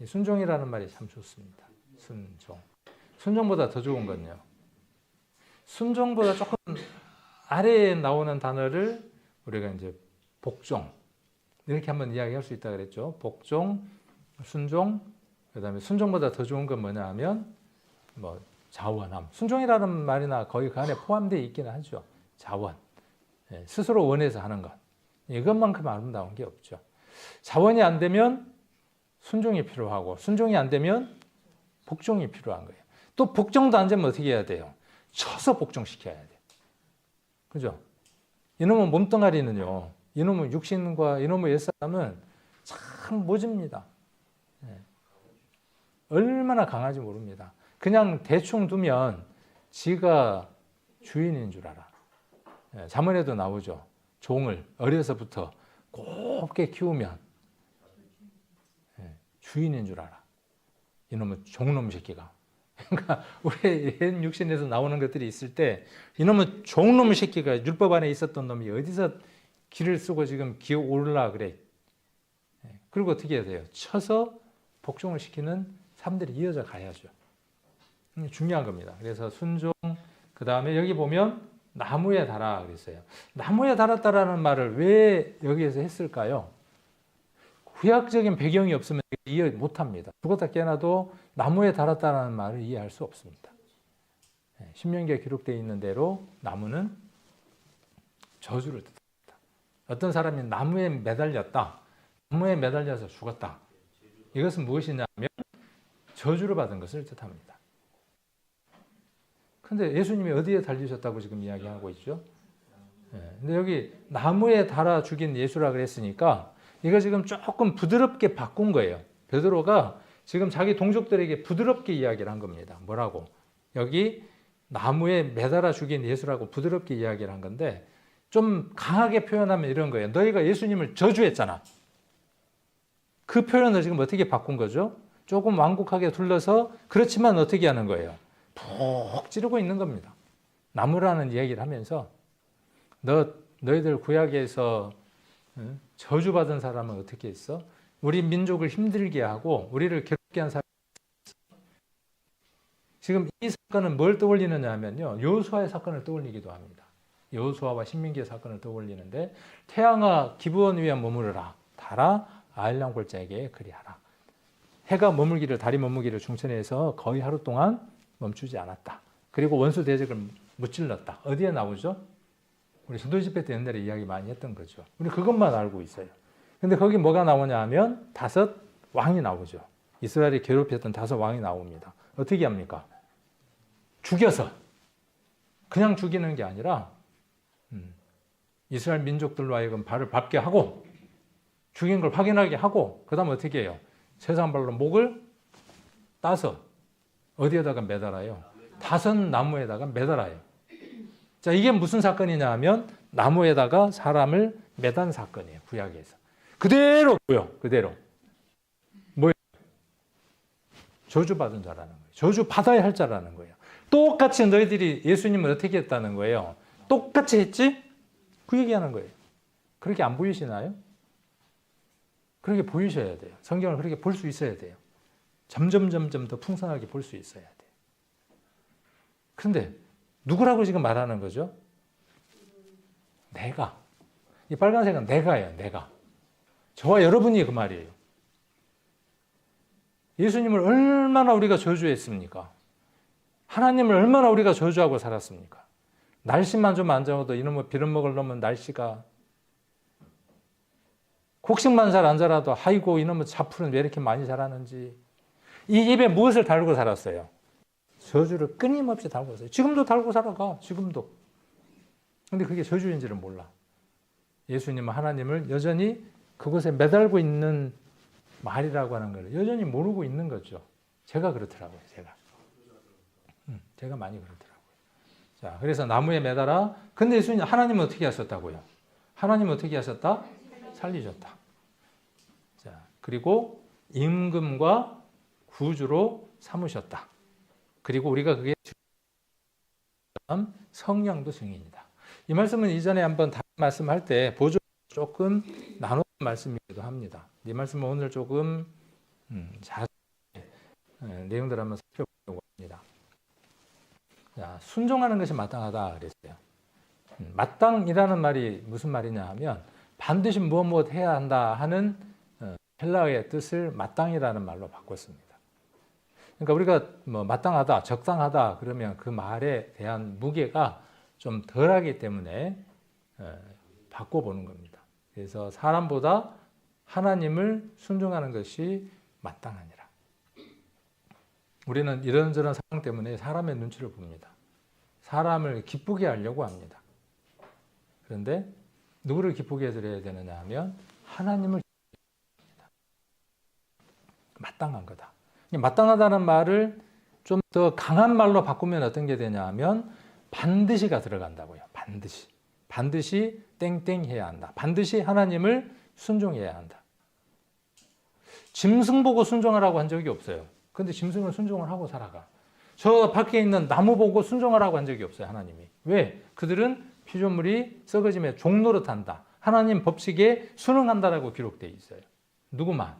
순종이라는 말이 참 좋습니다. 순종. 순종보다 더 좋은 건요. 순종보다 조금 아래에 나오는 단어를 우리가 이제 복종 이렇게 한번 이야기할 수 있다 그랬죠. 복종, 순종, 그다음에 순종보다 더 좋은 건 뭐냐 하면 뭐 자원함. 순종이라는 말이나 거의 그 안에 포함되어 있기는 하죠. 자원. 스스로 원해서 하는 것. 이것만큼 아름다운 게 없죠. 자원이 안 되면 순종이 필요하고 순종이 안 되면 복종이 필요한 거예요. 또 복종도 안 되면 어떻게 해야 돼요? 쳐서 복종시켜야 돼요. 그죠? 이놈의 몸뚱아리는요. 이놈의 육신과 이놈의 옛사람은 참 참 모집니다. 예. 얼마나 강한지 모릅니다. 그냥 대충 두면 지가 주인인 줄 알아. 예. 잠언에도 나오죠. 종을 어려서부터 곱게 키우면 주인인 줄 알아. 이놈의 종놈 새끼가. 그러니까 우리 옛 육신에서 나오는 것들이 있을 때 이놈의 종놈 새끼가 율법 안에 있었던 놈이 어디서 기를 쓰고 지금 기어 오르라 그래. 그리고 어떻게 해야 돼요? 쳐서 복종을 시키는 사람들이 이어져 가야죠. 중요한 겁니다. 그래서 순종, 그 다음에 여기 보면 나무에 달아 그랬어요. 나무에 달았다라는 말을 왜 여기에서 했을까요? 구약적인 배경이 없으면 이해 못합니다. 죽었다 깨어나도 나무에 달았다는 말을 이해할 수 없습니다. 신명기에 기록되어 있는 대로 나무는 저주를 뜻합니다. 어떤 사람이 나무에 매달렸다. 나무에 매달려서 죽었다. 이것은 무엇이냐면 저주를 받은 것을 뜻합니다. 그런데 예수님이 어디에 달리셨다고 지금 이야기하고 있죠? 근데 여기 나무에 달아 죽인 예수라 그랬으니까 이거 지금 조금 부드럽게 바꾼 거예요. 베드로가 지금 자기 동족들에게 부드럽게 이야기를 한 겁니다. 뭐라고? 여기 나무에 매달아 죽인 예수라고 부드럽게 이야기를 한 건데 좀 강하게 표현하면 이런 거예요. 너희가 예수님을 저주했잖아. 그 표현을 지금 어떻게 바꾼 거죠? 조금 완곡하게 둘러서 그렇지만 어떻게 하는 거예요? 푹 찌르고 있는 겁니다. 나무라는 이야기를 하면서 너희들 구약에서 저주받은 사람은 어떻게 했어? 우리 민족을 힘들게 하고 우리를 괴롭게 한 사람. 지금 이 사건은 뭘 떠올리느냐 하면요. 여호수아의 사건을 떠올리기도 합니다. 여호수아와 신명기의 사건을 떠올리는데 태양아 기브온 위에 머무르라. 달아 아알람 골짜기에 그리하라. 해가 머물기를 달이 머물기를 중천에서 거의 하루 동안 멈추지 않았다. 그리고 원수 대적을 무찔렀다. 어디에 나오죠? 우리 전도 집회 때 옛날에 이야기 많이 했던 거죠. 우리 그것만 알고 있어요. 근데 거기 뭐가 나오냐 하면 5 왕이 나오죠. 이스라엘이 괴롭혔던 5 왕이 나옵니다. 어떻게 합니까? 죽여서. 그냥 죽이는 게 아니라 이스라엘 민족들로 하여금 발을 밟게 하고 죽인 걸 확인하게 하고 그 다음 어떻게 해요? 쇠사발로 목을 따서 어디에다가 매달아요? 5 나무에다가 매달아요. 자, 이게 무슨 사건이냐 하면 나무에다가 사람을 매단 사건이에요. 구약에서. 그대로 뭐요? 그대로. 뭐예요? 저주받은 자라는 거예요. 저주받아야 할 자라는 거예요. 똑같이 너희들이 예수님을 어떻게 했다는 거예요? 똑같이 했지? 그 얘기하는 거예요. 그렇게 안 보이시나요? 그렇게 보이셔야 돼요. 성경을 그렇게 볼 수 있어야 돼요. 점점 더 풍성하게 볼 수 있어야 돼요. 그런데 누구라고 지금 말하는 거죠? 내가. 이 빨간색은 내가예요. 내가. 저와 여러분이 그 말이에요. 예수님을 얼마나 우리가 저주했습니까? 하나님을 얼마나 우리가 저주하고 살았습니까? 날씨만 좀 안 좋아도 이놈의 빌어먹을 놈은 날씨가 곡식만 잘 안 자라도 아이고 이놈의 자풀은 왜 이렇게 많이 자라는지 이 입에 무엇을 달고 살았어요? 저주를 끊임없이 달고 있어요. 지금도 달고 살아가. 지금도. 근데 그게 저주인지를 몰라. 예수님은 하나님을 여전히 그곳에 매달고 있는 말이라고 하는 걸 여전히 모르고 있는 거죠. 제가 그렇더라고요. 제가 많이 그렇더라고요. 자, 그래서 나무에 매달아. 근데 예수님 하나님은 어떻게 하셨다고요? 하나님은 어떻게 하셨다? 살리셨다. 자, 그리고 임금과 구주로 삼으셨다. 그리고 우리가 그게 성령도 증인이다. 이 말씀은 이전에 한번 다른 말씀할 때 보조 조금 나눈 말씀이기도 합니다. 이 말씀은 오늘 조금 자세히 내용들 한번 살펴보려고 합니다. 자, 순종하는 것이 마땅하다 그랬어요. 마땅이라는 말이 무슨 말이냐 하면 반드시 무엇 해야 한다 하는 헬라어의 뜻을 마땅이라는 말로 바꿨습니다. 그러니까 우리가 뭐 마땅하다, 적당하다 그러면 그 말에 대한 무게가 좀 덜하기 때문에 바꿔보는 겁니다. 그래서 사람보다 하나님을 순종하는 것이 마땅하니라. 우리는 이런저런 상황 때문에 사람의 눈치를 봅니다. 사람을 기쁘게 하려고 합니다. 그런데 누구를 기쁘게 해드려야 되느냐 하면 하나님을 기쁘게 해야 됩니다. 마땅한 거다. 마땅하다는 말을 좀 더 강한 말로 바꾸면 어떤 게 되냐 하면 반드시가 들어간다고요. 반드시. 반드시 땡땡 해야 한다. 반드시 하나님을 순종해야 한다. 짐승 보고 순종하라고 한 적이 없어요. 근데 짐승을 순종을 하고 살아가. 저 밖에 있는 나무 보고 순종하라고 한 적이 없어요. 하나님이. 왜? 그들은 피조물이 썩어짐에 종노릇한다. 하나님 법칙에 순응한다라고 기록되어 있어요. 누구만?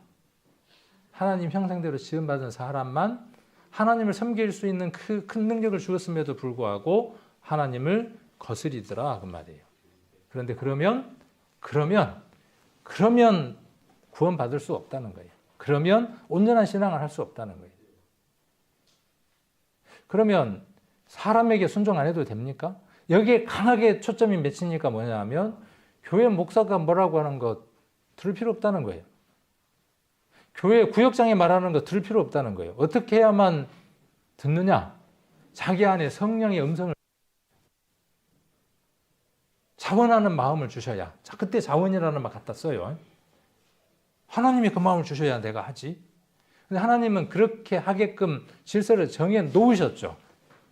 하나님 형상대로 지음받은 사람만 하나님을 섬길 수 있는 그 큰 능력을 주었음에도 불구하고 하나님을 거스리더라 그 말이에요. 그런데 그러면 구원받을 수 없다는 거예요. 그러면 온전한 신앙을 할 수 없다는 거예요. 그러면 사람에게 순종 안 해도 됩니까? 여기에 강하게 초점이 맺히니까 뭐냐 하면 교회 목사가 뭐라고 하는 거 들을 필요 없다는 거예요. 교회 구역장이 말하는 거 들을 필요 없다는 거예요. 어떻게 해야만 듣느냐? 자기 안에 성령의 음성을 자원하는 마음을 주셔야. 그때 자원이라는 말 갖다 써요. 하나님이 그 마음을 주셔야 내가 하지. 근데 하나님은 그렇게 하게끔 질서를 정해 놓으셨죠.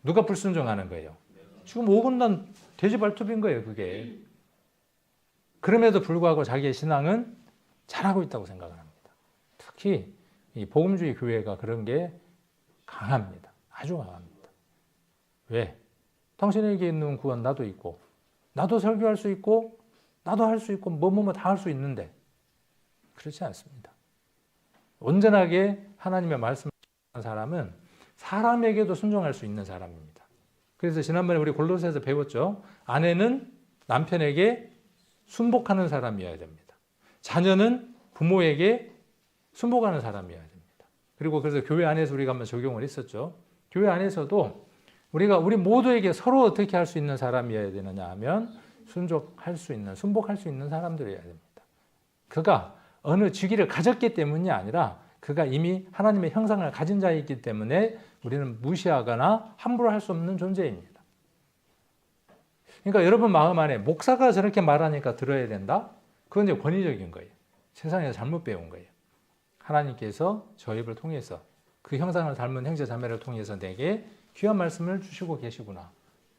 누가 불순종하는 거예요? 지금 5분단 돼지발톱인 거예요, 그게. 그럼에도 불구하고 자기의 신앙은 잘하고 있다고 생각을 합니다. 특히 이 복음주의 교회가 그런 게 강합니다. 아주 강합니다. 왜? 당신에게 있는 구원 나도 있고, 나도 설교할 수 있고, 나도 할 수 있고, 뭐 다 할 수 있는데 그렇지 않습니다. 온전하게 하나님의 말씀을 듣는 사람은 사람에게도 순종할 수 있는 사람입니다. 그래서 지난번에 우리 골로새에서 배웠죠. 아내는 남편에게 순복하는 사람이어야 됩니다. 자녀는 부모에게 순복하는 사람이어야 됩니다. 그리고 그래서 교회 안에서 우리가 한번 적용을 했었죠. 교회 안에서도 우리 모두에게 서로 어떻게 할 수 있는 사람이어야 되느냐 하면 순종할 수 있는, 순복할 수 있는 사람들이어야 됩니다. 그가 어느 직위를 가졌기 때문이 아니라 그가 이미 하나님의 형상을 가진 자이기 때문에 우리는 무시하거나 함부로 할 수 없는 존재입니다. 그러니까 여러분 마음 안에 목사가 저렇게 말하니까 들어야 된다? 그건 이제 권위적인 거예요. 세상에서 잘못 배운 거예요. 하나님께서 저 입을 통해서 그 형상을 닮은 형제 자매를 통해서 내게 귀한 말씀을 주시고 계시구나.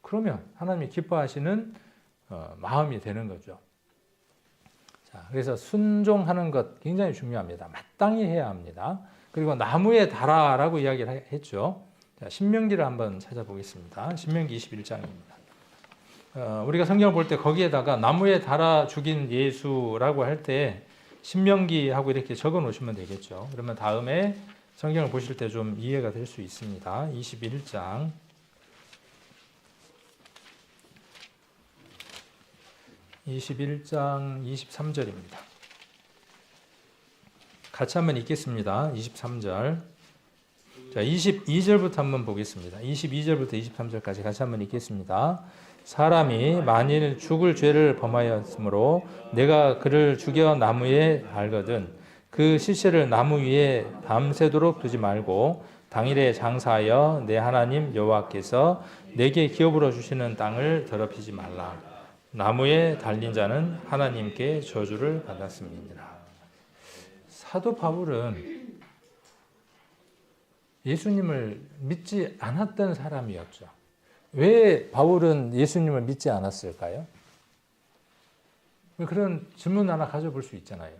그러면 하나님이 기뻐하시는 마음이 되는 거죠. 자, 그래서 순종하는 것 굉장히 중요합니다. 마땅히 해야 합니다. 그리고 나무에 달아라고 이야기를 했죠. 자, 신명기를 한번 찾아보겠습니다. 신명기 21장입니다. 우리가 성경을 볼 때 거기에다가 나무에 달아 죽인 예수라고 할 때 신명기하고 이렇게 적어 놓으시면 되겠죠. 그러면 다음에 성경을 보실 때 좀 이해가 될 수 있습니다. 21장 23절입니다. 같이 한번 읽겠습니다. 23절. 자, 22절부터 한번 보겠습니다. 22절부터 23절까지 같이 한번 읽겠습니다. 사람이 만일 죽을 죄를 범하였으므로 내가 그를 죽여 나무에 달거든 그 시체를 나무 위에 밤새도록 두지 말고 당일에 장사하여 내 하나님 여호와께서 내게 기업으로 주시는 땅을 더럽히지 말라. 나무에 달린 자는 하나님께 저주를 받았습니다. 사도 바울은 예수님을 믿지 않았던 사람이었죠. 왜 바울은 예수님을 믿지 않았을까요? 그런 질문 하나 가져볼 수 있잖아요.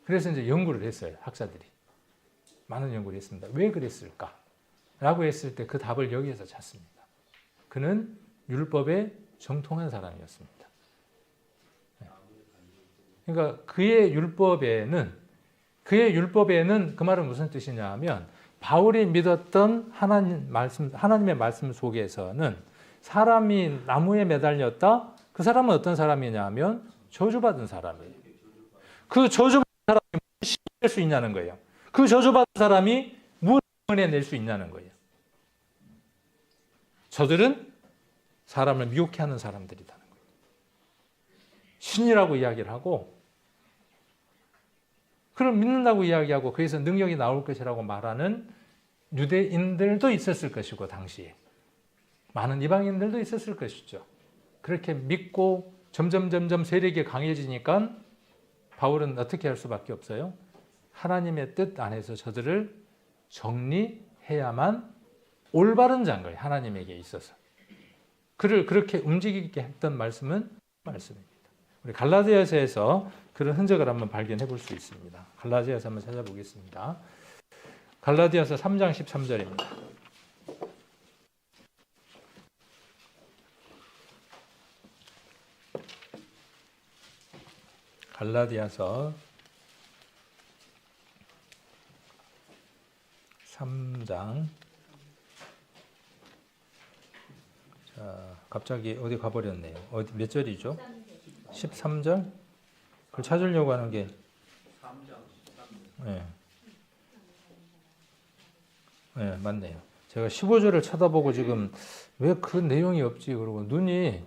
그래서 이제 연구를 했어요. 학자들이. 많은 연구를 했습니다. 왜 그랬을까? 라고 했을 때 그 답을 여기에서 찾습니다. 그는 율법에 정통한 사람이었습니다. 그러니까 그의 율법에는 그 말은 무슨 뜻이냐 하면 바울이 믿었던 하나님의 말씀 속에서는 사람이 나무에 매달렸다? 그 사람은 어떤 사람이냐 하면 저주받은 사람이에요. 그 저주받은 사람이 무엇을 낼 수 있냐는 거예요. 그 저주받은 사람이 무엇을 낼 수 있냐는 거예요. 저들은 사람을 미혹해 하는 사람들이라는 거예요. 신이라고 이야기를 하고 그걸 믿는다고 이야기하고 거기서 능력이 나올 것이라고 말하는 유대인들도 있었을 것이고 당시에 많은 이방인들도 있었을 것이죠. 그렇게 믿고 점점 세력이 강해지니까 바울은 어떻게 할 수밖에 없어요? 하나님의 뜻 안에서 저들을 정리해야만 올바른 자인 거예요. 하나님에게 있어서. 그를 그렇게 움직이게 했던 말씀입니다. 우리 갈라디아서에서 그런 흔적을 한번 발견해 볼 수 있습니다. 갈라디아서 한번 찾아보겠습니다. 갈라디아서 3장 13절입니다. 갈라디아서 3장. 자, 갑자기 어디 가버렸네요. 어디 몇 절이죠? 13절? 그걸 찾으려고 하는 게 네. 네, 맞네요. 제가 15절을 쳐다보고 지금 왜 그 내용이 없지? 그러고 눈이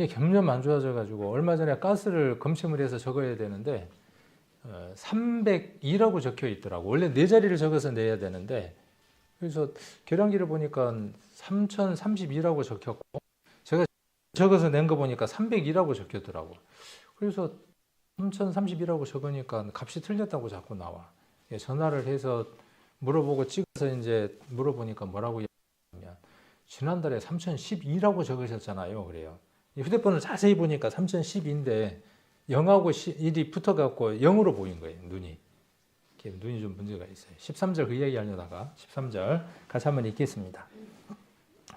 점점 안 좋아져 가지고 얼마 전에 가스를 검침을 해서 적어야 되는데 302라고 적혀 있더라고. 원래 네 자리를 적어서 내야 되는데 그래서 계량기를 보니까 3032라고 적혔고 제가 적어서 낸 거 보니까 302라고 적혔더라고. 그래서 3032라고 적으니까 값이 틀렸다고 자꾸 나와. 전화를 해서 물어보고 찍어서 이제 물어보니까 뭐라고 얘기하냐면 지난달에 3012라고 적으셨잖아요. 그래요. 휴대폰을 자세히 보니까 3012인데 0하고 1이 붙어갖고 0으로 보인 거예요. 눈이 좀 문제가 있어요. 13절 그 이야기 하려다가 13절 같이 한번 읽겠습니다.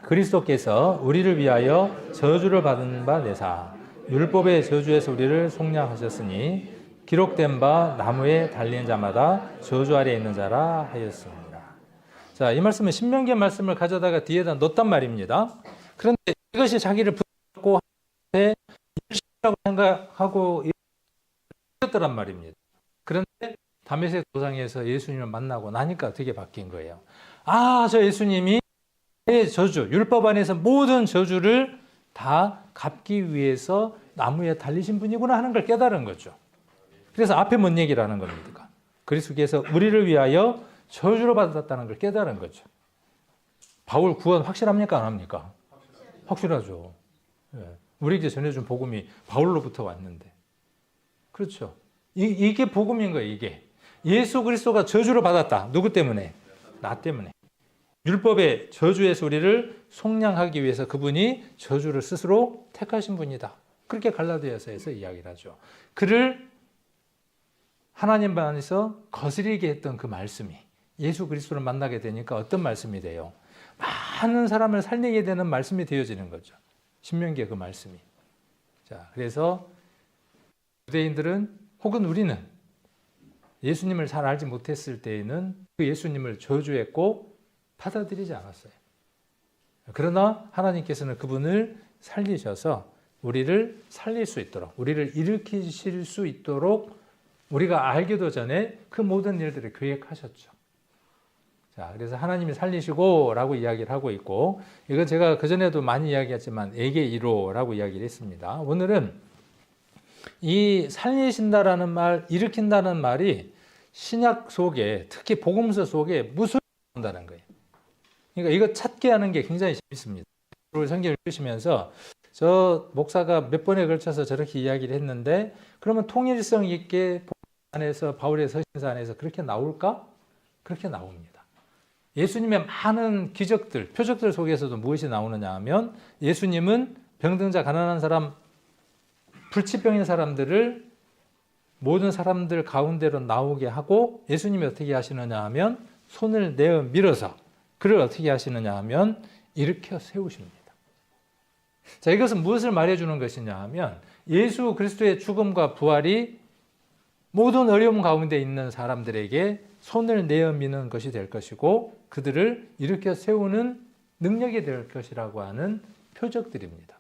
그리스도께서 우리를 위하여 저주를 받은 바 내사 율법의 저주에서 우리를 속량하셨으니 기록된 바 나무에 달린 자마다 저주 아래 있는 자라 하였습니다. 자, 이 말씀은 신명기의 말씀을 가져다가 뒤에다 넣었단 말입니다. 그런데 이것이 자기를 붙잡고 일시라고 생각하고 있었더란 말입니다. 그런데 다메섹 도상에서 예수님을 만나고 나니까 어떻게 바뀐 거예요? 아, 저 예수님이 저주, 율법 안에서 모든 저주를 다 갚기 위해서 나무에 달리신 분이구나 하는 걸 깨달은 거죠. 그래서 앞에 뭔 얘기를 하는 겁니까? 그리스도께서 우리를 위하여 저주를 받았다는 걸 깨달은 거죠. 바울 구원 확실합니까? 안 합니까? 확실하죠. 우리에게 전해준 복음이 바울로부터 왔는데. 그렇죠. 이게 복음인 거예요, 이게. 예수 그리스도가 저주를 받았다. 누구 때문에? 나 때문에. 율법의 저주에서 우리를 속량하기 위해서 그분이 저주를 스스로 택하신 분이다. 그렇게 갈라디아서에서 이야기를 하죠. 그를 하나님 안에서 거스리게 했던 그 말씀이 예수 그리스도를 만나게 되니까 어떤 말씀이 돼요? 많은 사람을 살리게 되는 말씀이 되어지는 거죠. 신명기의 그 말씀이. 자, 그래서 유대인들은 혹은 우리는 예수님을 잘 알지 못했을 때에는 그 예수님을 저주했고 받아들이지 않았어요. 그러나 하나님께서는 그분을 살리셔서 우리를 살릴 수 있도록, 우리를 일으키실 수 있도록 우리가 알기도 전에 그 모든 일들을 계획하셨죠. 자, 그래서 하나님이 살리시고 라고 이야기를 하고 있고, 이건 제가 그전에도 많이 이야기했지만 에게 이로라고 이야기를 했습니다. 오늘은 이 살리신다라는 말, 일으킨다는 말이 신약 속에, 특히 복음서 속에 무슨 나온다는 거예요. 그러니까 이거 찾게 하는 게 굉장히 재밌습니다. 성경을 읽으시면서 저 목사가 몇 번에 걸쳐서 저렇게 이야기를 했는데 그러면 통일성 있게 복음 안에서 바울의 서신서 안에서 그렇게 나올까? 그렇게 나옵니다. 예수님의 많은 기적들, 표적들 속에서도 무엇이 나오느냐 하면 예수님은 병든자, 가난한 사람, 불치병인 사람들을 모든 사람들 가운데로 나오게 하고 예수님이 어떻게 하시느냐 하면 손을 내어 밀어서 그를 어떻게 하시느냐 하면 일으켜 세우십니다. 자, 이것은 무엇을 말해주는 것이냐 하면 예수 그리스도의 죽음과 부활이 모든 어려움 가운데 있는 사람들에게 손을 내어 미는 것이 될 것이고 그들을 일으켜 세우는 능력이 될 것이라고 하는 표적들입니다.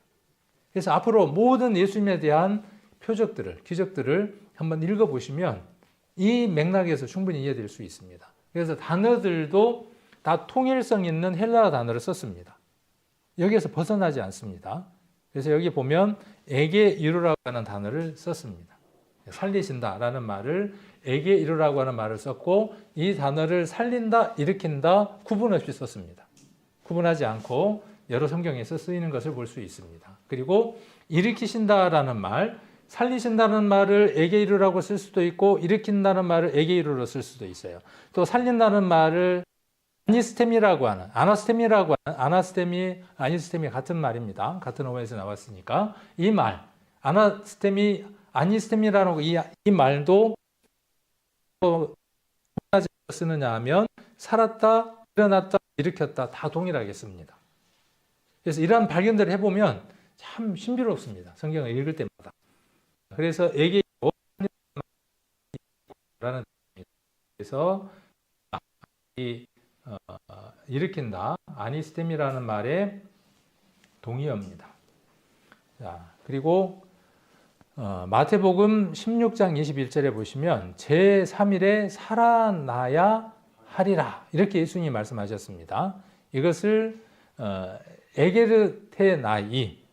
그래서 앞으로 모든 예수님에 대한 표적들을, 기적들을 한번 읽어보시면 이 맥락에서 충분히 이해될 수 있습니다. 그래서 단어들도 다 통일성 있는 헬라어 단어를 썼습니다. 여기에서 벗어나지 않습니다. 그래서 여기 보면 에게 이루라고 하는 단어를 썼습니다. 살리신다라는 말을 에게 이루라고 하는 말을 썼고 이 단어를 살린다, 일으킨다 구분 없이 썼습니다. 구분하지 않고 여러 성경에서 쓰이는 것을 볼 수 있습니다. 그리고 일으키신다라는 말, 살리신다는 말을 에게이루라고 쓸 수도 있고 일으킨다는 말을 에게이루로 쓸 수도 있어요. 또 살린다는 말을 아니스템이라고 하는, 아나스템이라고 하는, 아나스템이 아니스템이 같은 말입니다. 같은 어원에서 나왔으니까 이 말, 아나스템이 아니스템이라는 이 말도 쓰느냐 하면 살았다, 일어났다, 일으켰다 다 동일하게 씁니다. 그래서 이러한 발견들을 해보면 참 신비롭습니다. 성경을 읽을 때마다. 그래서 에게이루라는 뜻에서 일으킨다, 아니스템이라는 말의 동의어입니다. 자, 그리고 마태복음 16장 21절에 보시면 제3일에 살아나야 하리라 이렇게 예수님이 말씀하셨습니다. 이것을 에게르테나이,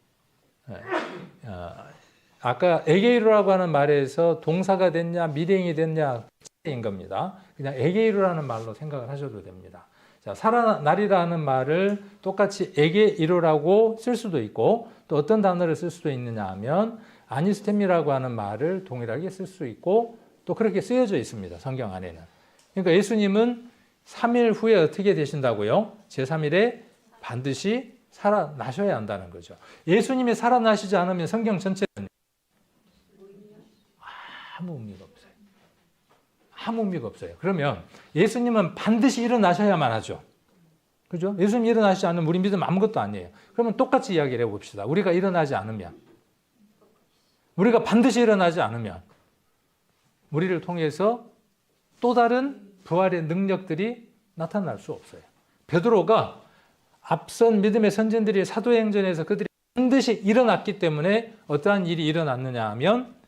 아까 에게이루라고 하는 말에서 동사가 됐냐 미래형이 됐냐 인 겁니다. 그냥 에게이루라는 말로 생각을 하셔도 됩니다. 자, 살아나리라는 말을 똑같이 에게이루라고 쓸 수도 있고 또 어떤 단어를 쓸 수도 있느냐 하면 아니스템이라고 하는 말을 동일하게 쓸 수 있고 또 그렇게 쓰여져 있습니다. 성경 안에는. 그러니까 예수님은 3일 후에 어떻게 되신다고요? 제3일에 반드시 살아나셔야 한다는 거죠. 예수님이 살아나시지 않으면 성경 전체는 아무 의미가 없어요. 아무 의미가 없어요. 그러면 예수님은 반드시 일어나셔야만 하죠. 그죠? 예수님 일어나시지 않으면 우리 믿음 아무것도 아니에요. 그러면 똑같이 이야기를 해봅시다. 우리가 일어나지 않으면, 우리가 반드시 일어나지 않으면 우리를 통해서 또 다른 부활의 능력들이 나타날 수 없어요. 베드로가 앞선 믿음의 선진들이 사도행전에서 그들이 반드시 일어났기 때문에 어떠한 일이 일어났느냐 하면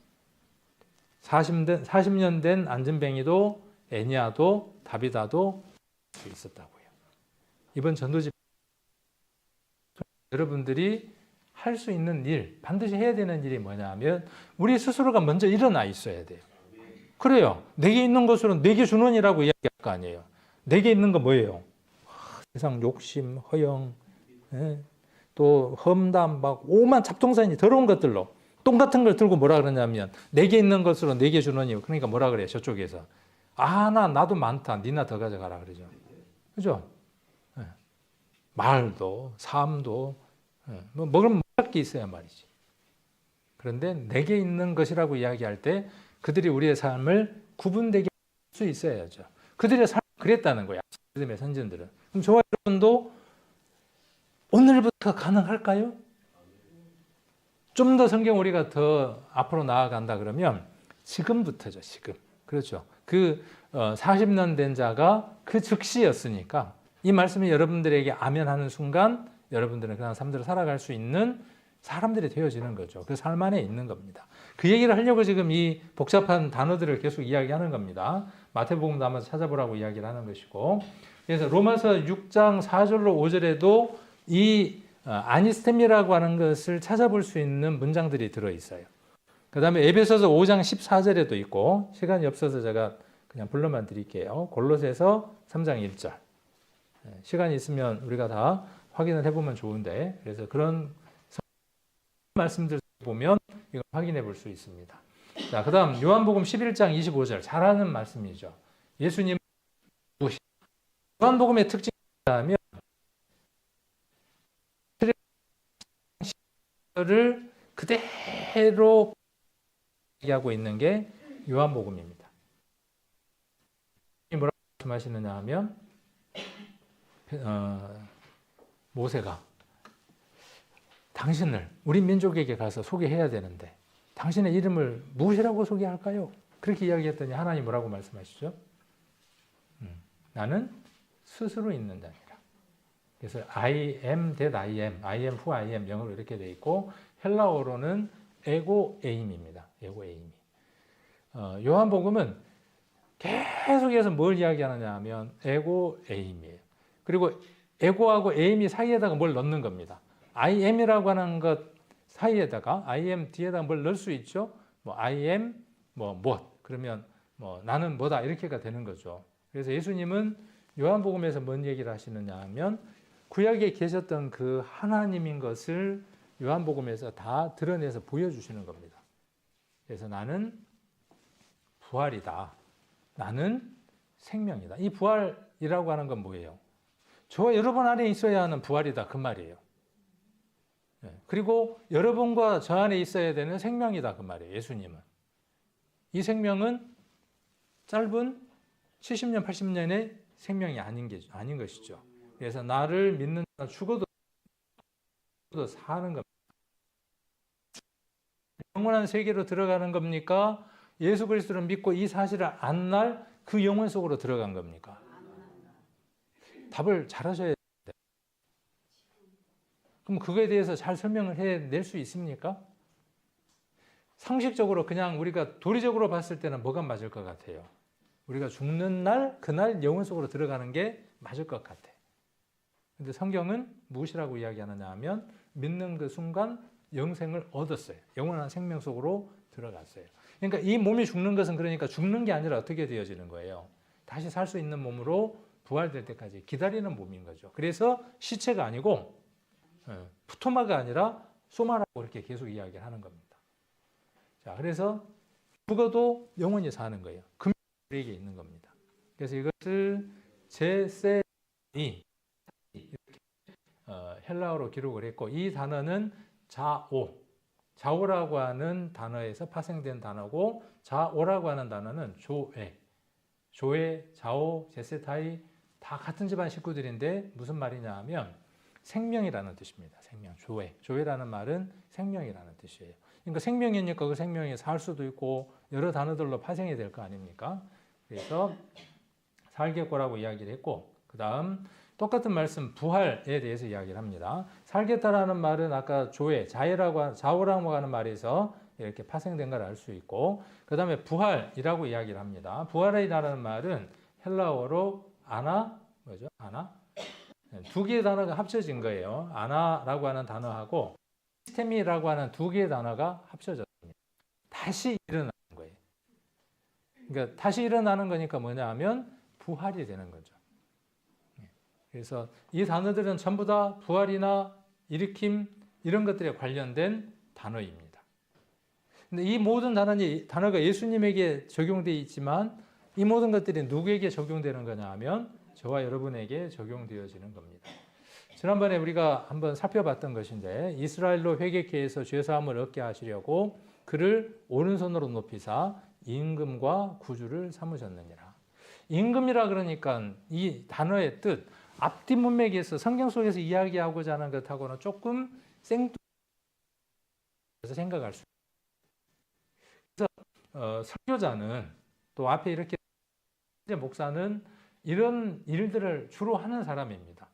40년 된 안전뱅이도 애니아도 다비다도 있었다고요. 이번 전도집 여러분들이 할 수 있는 일, 반드시 해야 되는 일이 뭐냐 하면 우리 스스로가 먼저 일어나 있어야 돼요. 그래요. 내게 있는 것으로 내게 준원이라고 이야기할 거 아니에요. 내게 있는 거 뭐예요? 세상 욕심, 허영, 또 험담, 막 오만 잡동사니 더러운 것들로 똥 같은 걸 들고 뭐라 그러냐면 내게 있는 것으로 내게 준원이요. 그러니까 뭐라 그래요? 저쪽에서 나도 많다. 니나 더 가져가라 그러죠. 그죠? 말도 삶도 뭐 먹을 게 있어야 말이지. 그런데 내게 있는 것이라고 이야기할 때 그들이 우리의 삶을 구분되게 할 수 있어야죠. 그들의 삶 그랬다는 거야. 믿음의 선진들은. 그럼 저와 여러분도 오늘부터 가능할까요? 좀 더 성경 우리가 더 앞으로 나아간다 그러면 지금부터죠. 지금. 그렇죠. 그 40년 된 자가 그 즉시였으니까 이 말씀이 여러분들에게 아멘하는 순간 여러분들은 그런 삶들을 살아갈 수 있는 사람들이 되어지는 거죠. 그 삶 안에 있는 겁니다. 그 얘기를 하려고 지금 이 복잡한 단어들을 계속 이야기하는 겁니다. 마태복음도 한번 찾아보라고 이야기를 하는 것이고, 그래서 로마서 6장 4절로 5절에도 이 아니스템이라고 하는 것을 찾아볼 수 있는 문장들이 들어있어요. 그 다음에 에베소서 5장 14절에도 있고, 시간이 없어서 제가 그냥 불러만 드릴게요. 골로새서 3장 1절. 시간이 있으면 우리가 다 확인을 해보면 좋은데, 그래서 그런 말씀들 보면 이거 확인해 볼 수 있습니다. 자, 그 다음 요한복음 11장 25절 잘하는 말씀이죠. 예수님 요한복음의 특징이라면 를 그대로 얘기하고 있는 게 요한복음입니다. 뭐라고 말씀하시느냐 하면 모세가 당신을 우리 민족에게 가서 소개해야 되는데 당신의 이름을 무엇이라고 소개할까요? 그렇게 이야기했더니 하나님 뭐라고 말씀하시죠? 나는 스스로 있는 자니라. 그래서 I am that I am, I am who I am 영어로 이렇게 돼 있고 헬라어로는 에고 에임입니다. 에고 에임이. 요한복음은 계속해서 뭘 이야기하느냐 하면 에고 에임이에요. 그리고 에고하고 에임이 사이에다가 뭘 넣는 겁니다. I am이라고 하는 것 사이에다가 I am 뒤에다가 뭘 넣을 수 있죠. 뭐 I am 뭐 그러면 뭐 나는 뭐다 이렇게가 되는 거죠. 그래서 예수님은 요한복음에서 뭔 얘기를 하시느냐 하면 구약에 계셨던 그 하나님인 것을 요한복음에서 다 드러내서 보여주시는 겁니다. 그래서 나는 부활이다. 나는 생명이다. 이 부활이라고 하는 건 뭐예요? 저와 여러분 안에 있어야 하는 부활이다. 그 말이에요. 그리고 여러분과 저 안에 있어야 되는 생명이다. 그 말이에요. 예수님은. 이 생명은 짧은 70년, 80년의 생명이 아닌 것이죠. 그래서 나를 믿는 자는 죽어도 사는 겁니다. 영원한 세계로 들어가는 겁니까? 예수 그리스도를 믿고 이 사실을 안 날 그 영혼 속으로 들어간 겁니까? 답을 잘 하셔야 돼요. 그럼 그거에 대해서 잘 설명을 해낼 수 있습니까? 상식적으로 그냥 우리가 도리적으로 봤을 때는 뭐가 맞을 것 같아요? 우리가 죽는 날, 그날 영혼 속으로 들어가는 게 맞을 것 같아. 근데 성경은 무엇이라고 이야기하느냐 하면 믿는 그 순간 영생을 얻었어요. 영원한 생명 속으로 들어갔어요. 그러니까 이 몸이 죽는 것은 그러니까 죽는 게 아니라 어떻게 되어지는 거예요? 다시 살 수 있는 몸으로 부활될 때까지 기다리는 몸인 거죠. 그래서 시체가 아니고 푸토마가 아니라 소마라고 이렇게 계속 이야기를 하는 겁니다. 자, 그래서 죽어도 영원히 사는 거예요. 금이 우리에게 있는 겁니다. 그래서 이것을 제세이 이렇게 헬라어로 기록을 했고 이 단어는 자오라고 하는 단어에서 파생된 단어고 자오라고 하는 단어는 조에, 자오, 제세타이 다 같은 집안 식구들인데 무슨 말이냐 하면 생명이라는 뜻입니다. 생명, 조에라는 말은 생명이라는 뜻이에요. 그러니까 생명이니까 그 생명이 살 수도 있고 여러 단어들로 파생이 될 거 아닙니까? 그래서 살겠고라고 이야기를 했고 그 다음 똑같은 말씀 부활에 대해서 이야기를 합니다. 살겠다라는 말은 아까 자오라고 하는 말에서 이렇게 파생된 걸 알 수 있고 그 다음에 부활이라고 이야기를 합니다. 부활이라는 말은 헬라어로 뭐죠? 두 개의 단어가 합쳐진 거예요. 아나라고 하는 단어하고 시스템이라고 하는 두 개의 단어가 합쳐졌습니다. 다시 일어나는 거예요. 그러니까 다시 일어나는 거니까 뭐냐 하면 부활이 되는 거죠. 그래서 이 단어들은 전부 다 부활이나 일으킴 이런 것들에 관련된 단어입니다. 근데 이 모든 단어가 예수님에게 적용되어 있지만 이 모든 것들이 누구에게 적용되는 거냐 하면 저와 여러분에게 적용되어지는 겁니다. 지난번에 우리가 한번 살펴봤던 것인데 이스라엘로 회개케 해서 죄사함을 얻게 하시려고 그를 오른손으로 높이사 임금과 구주를 삼으셨느니라. 임금이라 그러니까 이 단어의 뜻 앞뒤 문맥에서 성경 속에서 이야기하고자 하는 것하고는 조금 생뚱해서 생각할 수 있어요. 그래서 설교자는 또 앞에 이렇게 목사는 이런 일들을 주로 하는 사람입니다.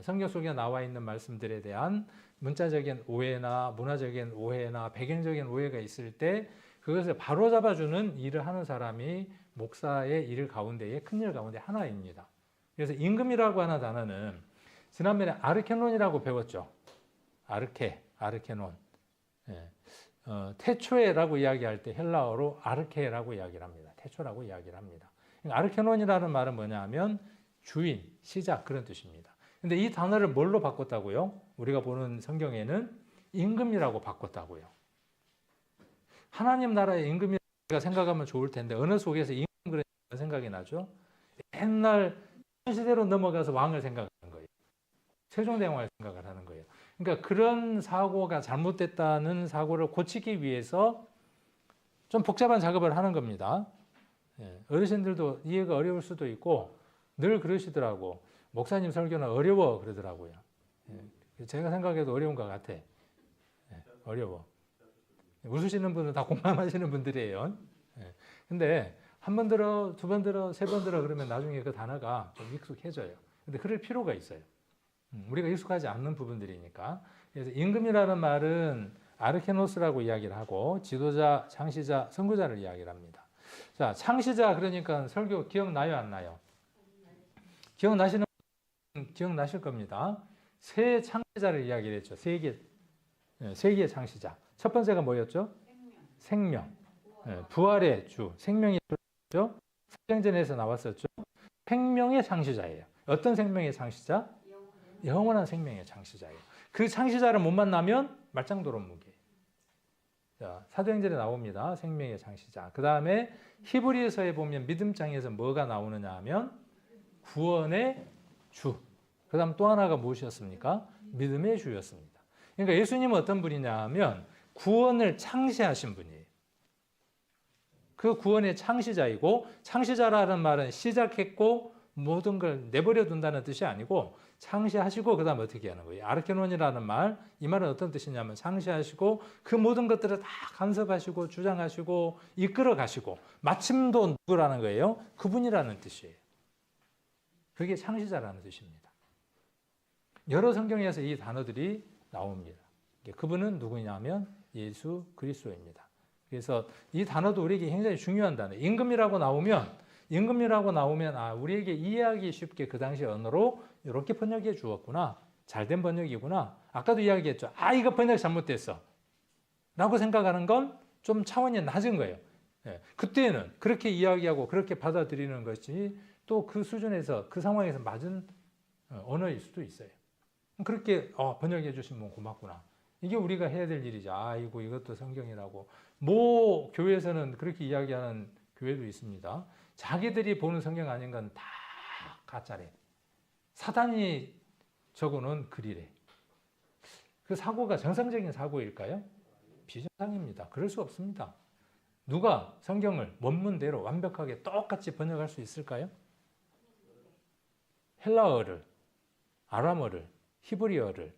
성경 속에 나와 있는 말씀들에 대한 문자적인 오해나 문화적인 오해나 배경적인 오해가 있을 때 그것을 바로잡아주는 일을 하는 사람이 목사의 일 가운데에 큰 일 가운데 하나입니다. 그래서 임금이라고 하는 단어는 지난번에 아르케논이라고 배웠죠. 아르케논. 태초에라고 이야기할 때 헬라어로 아르케라고 이야기를 합니다. 태초라고 이야기를 합니다. 아르케논이라는 말은 뭐냐 하면 주인, 시작 그런 뜻입니다. 근데 이 단어를 뭘로 바꿨다고요? 우리가 보는 성경에는 임금이라고 바꿨다고요. 하나님 나라의 임금이라고 생각하면 좋을 텐데 어느 속에서 임금 그런 생각이 나죠? 옛날 시대로 넘어가서 왕을 생각하는 거예요. 세종대왕을 생각을 하는 거예요. 그러니까 그런 사고가 잘못됐다는 사고를 고치기 위해서 좀 복잡한 작업을 하는 겁니다. 어르신들도 이해가 어려울 수도 있고 늘 그러시더라고. 목사님 설교는 어려워 그러더라고요. 제가 생각해도 어려운 것 같아. 어려워. 웃으시는 분은 다 공감하시는 분들이에요. 근데 한 번 들어, 두 번 들어, 세 번 들어 그러면 나중에 그 단어가 좀 익숙해져요. 근데 그럴 필요가 있어요. 우리가 익숙하지 않는 부분들이니까. 그래서 임금이라는 말은 아르케노스라고 이야기를 하고 지도자, 창시자, 선구자를 이야기를 합니다. 자, 창시자 그러니까 설교 기억나요, 안 나요? 기억나실 겁니다. 세 창시자를 이야기를 했죠. 세 개의 창시자. 첫 번째가 뭐였죠? 생명. 부활의 주, 생명의 주죠. 사경전에서 나왔었죠. 생명의 창시자예요. 어떤 생명의 창시자? 영원한 생명의 창시자예요. 그 창시자를 못 만나면 말짱도록 무게. 자, 사도행전에 나옵니다. 생명의 창시자. 그 다음에 히브리서에 보면 믿음장에서 뭐가 나오느냐 하면 구원의 주. 그 다음 또 하나가 무엇이었습니까? 믿음의 주였습니다. 그러니까 예수님은 어떤 분이냐 하면 구원을 창시하신 분이에요. 그 구원의 창시자이고, 창시자라는 말은 시작했고 모든 걸 내버려 둔다는 뜻이 아니고 창시하시고 그 다음 어떻게 하는 거예요? 아르케논이라는 말, 이 말은 어떤 뜻이냐면 창시하시고 그 모든 것들을 다 간섭하시고 주장하시고 이끌어 가시고 마침도 누구라는 거예요? 그분이라는 뜻이에요. 그게 창시자라는 뜻입니다. 여러 성경에서 이 단어들이 나옵니다. 그분은 누구냐면 예수 그리스도입니다. 그래서 이 단어도 우리에게 굉장히 중요한 단어. 임금이라고 나오면 우리에게 이해하기 쉽게 그 당시 언어로 이렇게 번역해 주었구나. 잘된 번역이구나. 아까도 이야기했죠. 이거 번역 잘못됐어. 라고 생각하는 건 좀 차원이 낮은 거예요. 그때는 그렇게 이야기하고 그렇게 받아들이는 것이 또 그 수준에서 그 상황에서 맞은 언어일 수도 있어요. 그렇게 번역해 주신 분 고맙구나. 이게 우리가 해야 될 일이죠. 아이고 이것도 성경이라고. 뭐 교회에서는 그렇게 이야기하는 교회도 있습니다. 자기들이 보는 성경 아닌 건 다 가짜래. 사단이 적어놓은 글이래. 그 사고가 정상적인 사고일까요? 비정상입니다. 그럴 수 없습니다. 누가 성경을 원문대로 완벽하게 똑같이 번역할 수 있을까요? 헬라어를, 아람어를, 히브리어를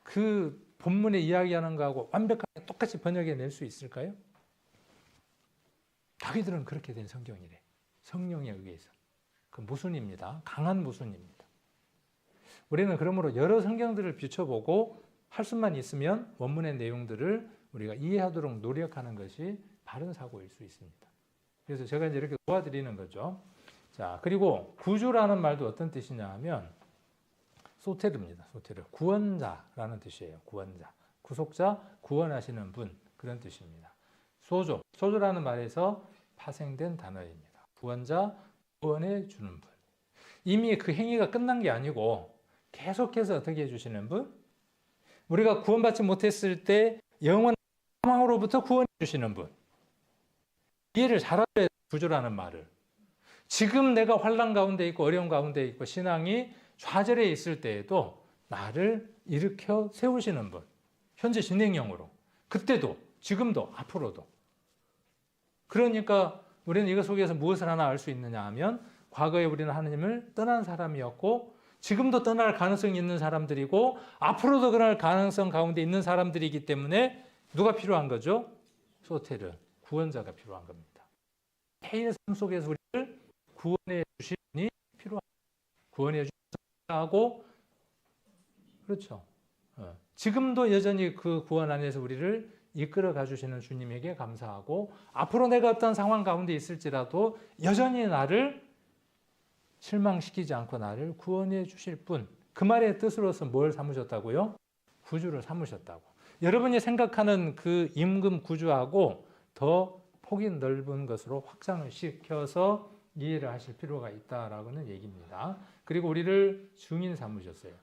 그 본문에 이야기하는 거하고 완벽하게 똑같이 번역해낼 수 있을까요? 다윗들은 그렇게 된 성경이래. 성령에 의해서. 그 모순입니다. 강한 모순입니다. 우리는 그러므로 여러 성경들을 비춰보고 할 수만 있으면 원문의 내용들을 우리가 이해하도록 노력하는 것이 바른 사고일 수 있습니다. 그래서 제가 이제 이렇게 도와드리는 거죠. 자, 그리고 구주라는 말도 어떤 뜻이냐 하면 소테르입니다. 소테르. 구원자라는 뜻이에요. 구원자. 구속자, 구원하시는 분. 그런 뜻입니다. 소조. 소조라는 말에서 파생된 단어입니다. 구원자, 구원해 주는 분. 이미 그 행위가 끝난 게 아니고 계속해서 어떻게 해주시는 분? 우리가 구원받지 못했을 때 영원한 사망으로부터 구원해 주시는 분. 이해를 잘하셔야 구주라는 말을. 지금 내가 환난 가운데 있고 어려운 가운데 있고 신앙이 좌절해 있을 때에도 나를 일으켜 세우시는 분. 현재 진행형으로. 그때도, 지금도, 앞으로도. 그러니까 우리는 이것 속에서 무엇을 하나 알 수 있느냐 하면 과거에 우리는 하나님을 떠난 사람이었고 지금도 떠날 가능성이 있는 사람들이고 앞으로도 그럴 가능성 가운데 있는 사람들이기 때문에 누가 필요한 거죠? 소테르, 구원자가 필요한 겁니다. 개인의 삶 속에서 우리를 구원해 주신 분이 필요합니다. 구원해 주시고 그렇죠. 지금도 여전히 그 구원 안에서 우리를 이끌어 가주시는 주님에게 감사하고 앞으로 내가 어떤 상황 가운데 있을지라도 여전히 나를 실망시키지 않고 나를 구원해 주실 분. 그 말의 뜻으로서 뭘 삼으셨다고요? 구주를 삼으셨다고. 여러분이 생각하는 그 임금 구주하고 더 폭이 넓은 것으로 확장을 시켜서 이해를 하실 필요가 있다라고는 얘기입니다. 그리고 우리를 증인 삼으셨어요.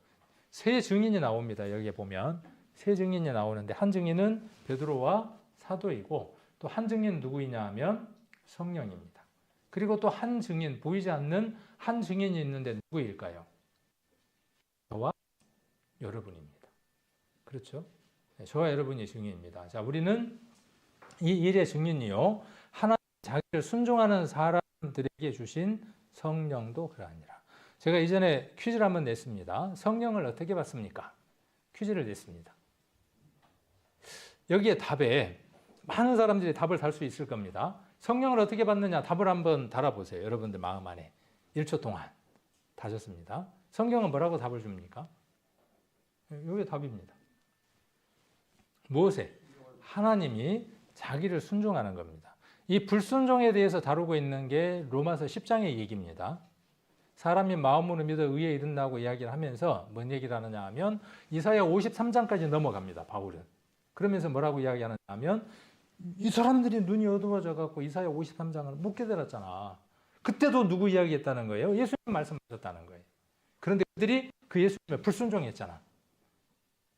세 증인이 나옵니다. 여기에 보면 세 증인이 나오는데 한 증인은 베드로와 사도이고 또 한 증인 누구이냐 하면 성령입니다. 그리고 또 한 증인, 보이지 않는 한 증인이 있는데 누구일까요? 저와 여러분입니다. 그렇죠? 네, 저와 여러분이 증인입니다. 자, 우리는 이 일의 증인이요. 하나님 자기를 순종하는 사람들에게 주신 성령도 그러하니라. 제가 이전에 퀴즈를 한번 냈습니다. 성령을 어떻게 받습니까? 퀴즈를 냈습니다. 여기에 답에 많은 사람들이 답을 달 수 있을 겁니다. 성령을 어떻게 받느냐 답을 한번 달아보세요. 여러분들 마음 안에 1초 동안 다셨습니다. 성경은 뭐라고 답을 줍니까? 이게 답입니다. 무엇에? 하나님이 자기를 순종하는 겁니다. 이 불순종에 대해서 다루고 있는 게 로마서 10장의 얘기입니다. 사람이 마음으로 믿어 의에 이른다고 이야기를 하면서 뭔 얘기를 하느냐 하면 이사야 53장까지 넘어갑니다. 바울은. 그러면서 뭐라고 이야기하느냐 하면 이 사람들이 눈이 어두워져 갖고 이사야 53장을 못 깨달았잖아. 그때도 누구 이야기했다는 거예요? 예수님 말씀하셨다는 거예요. 그런데 그들이 그 예수님에 불순종했잖아.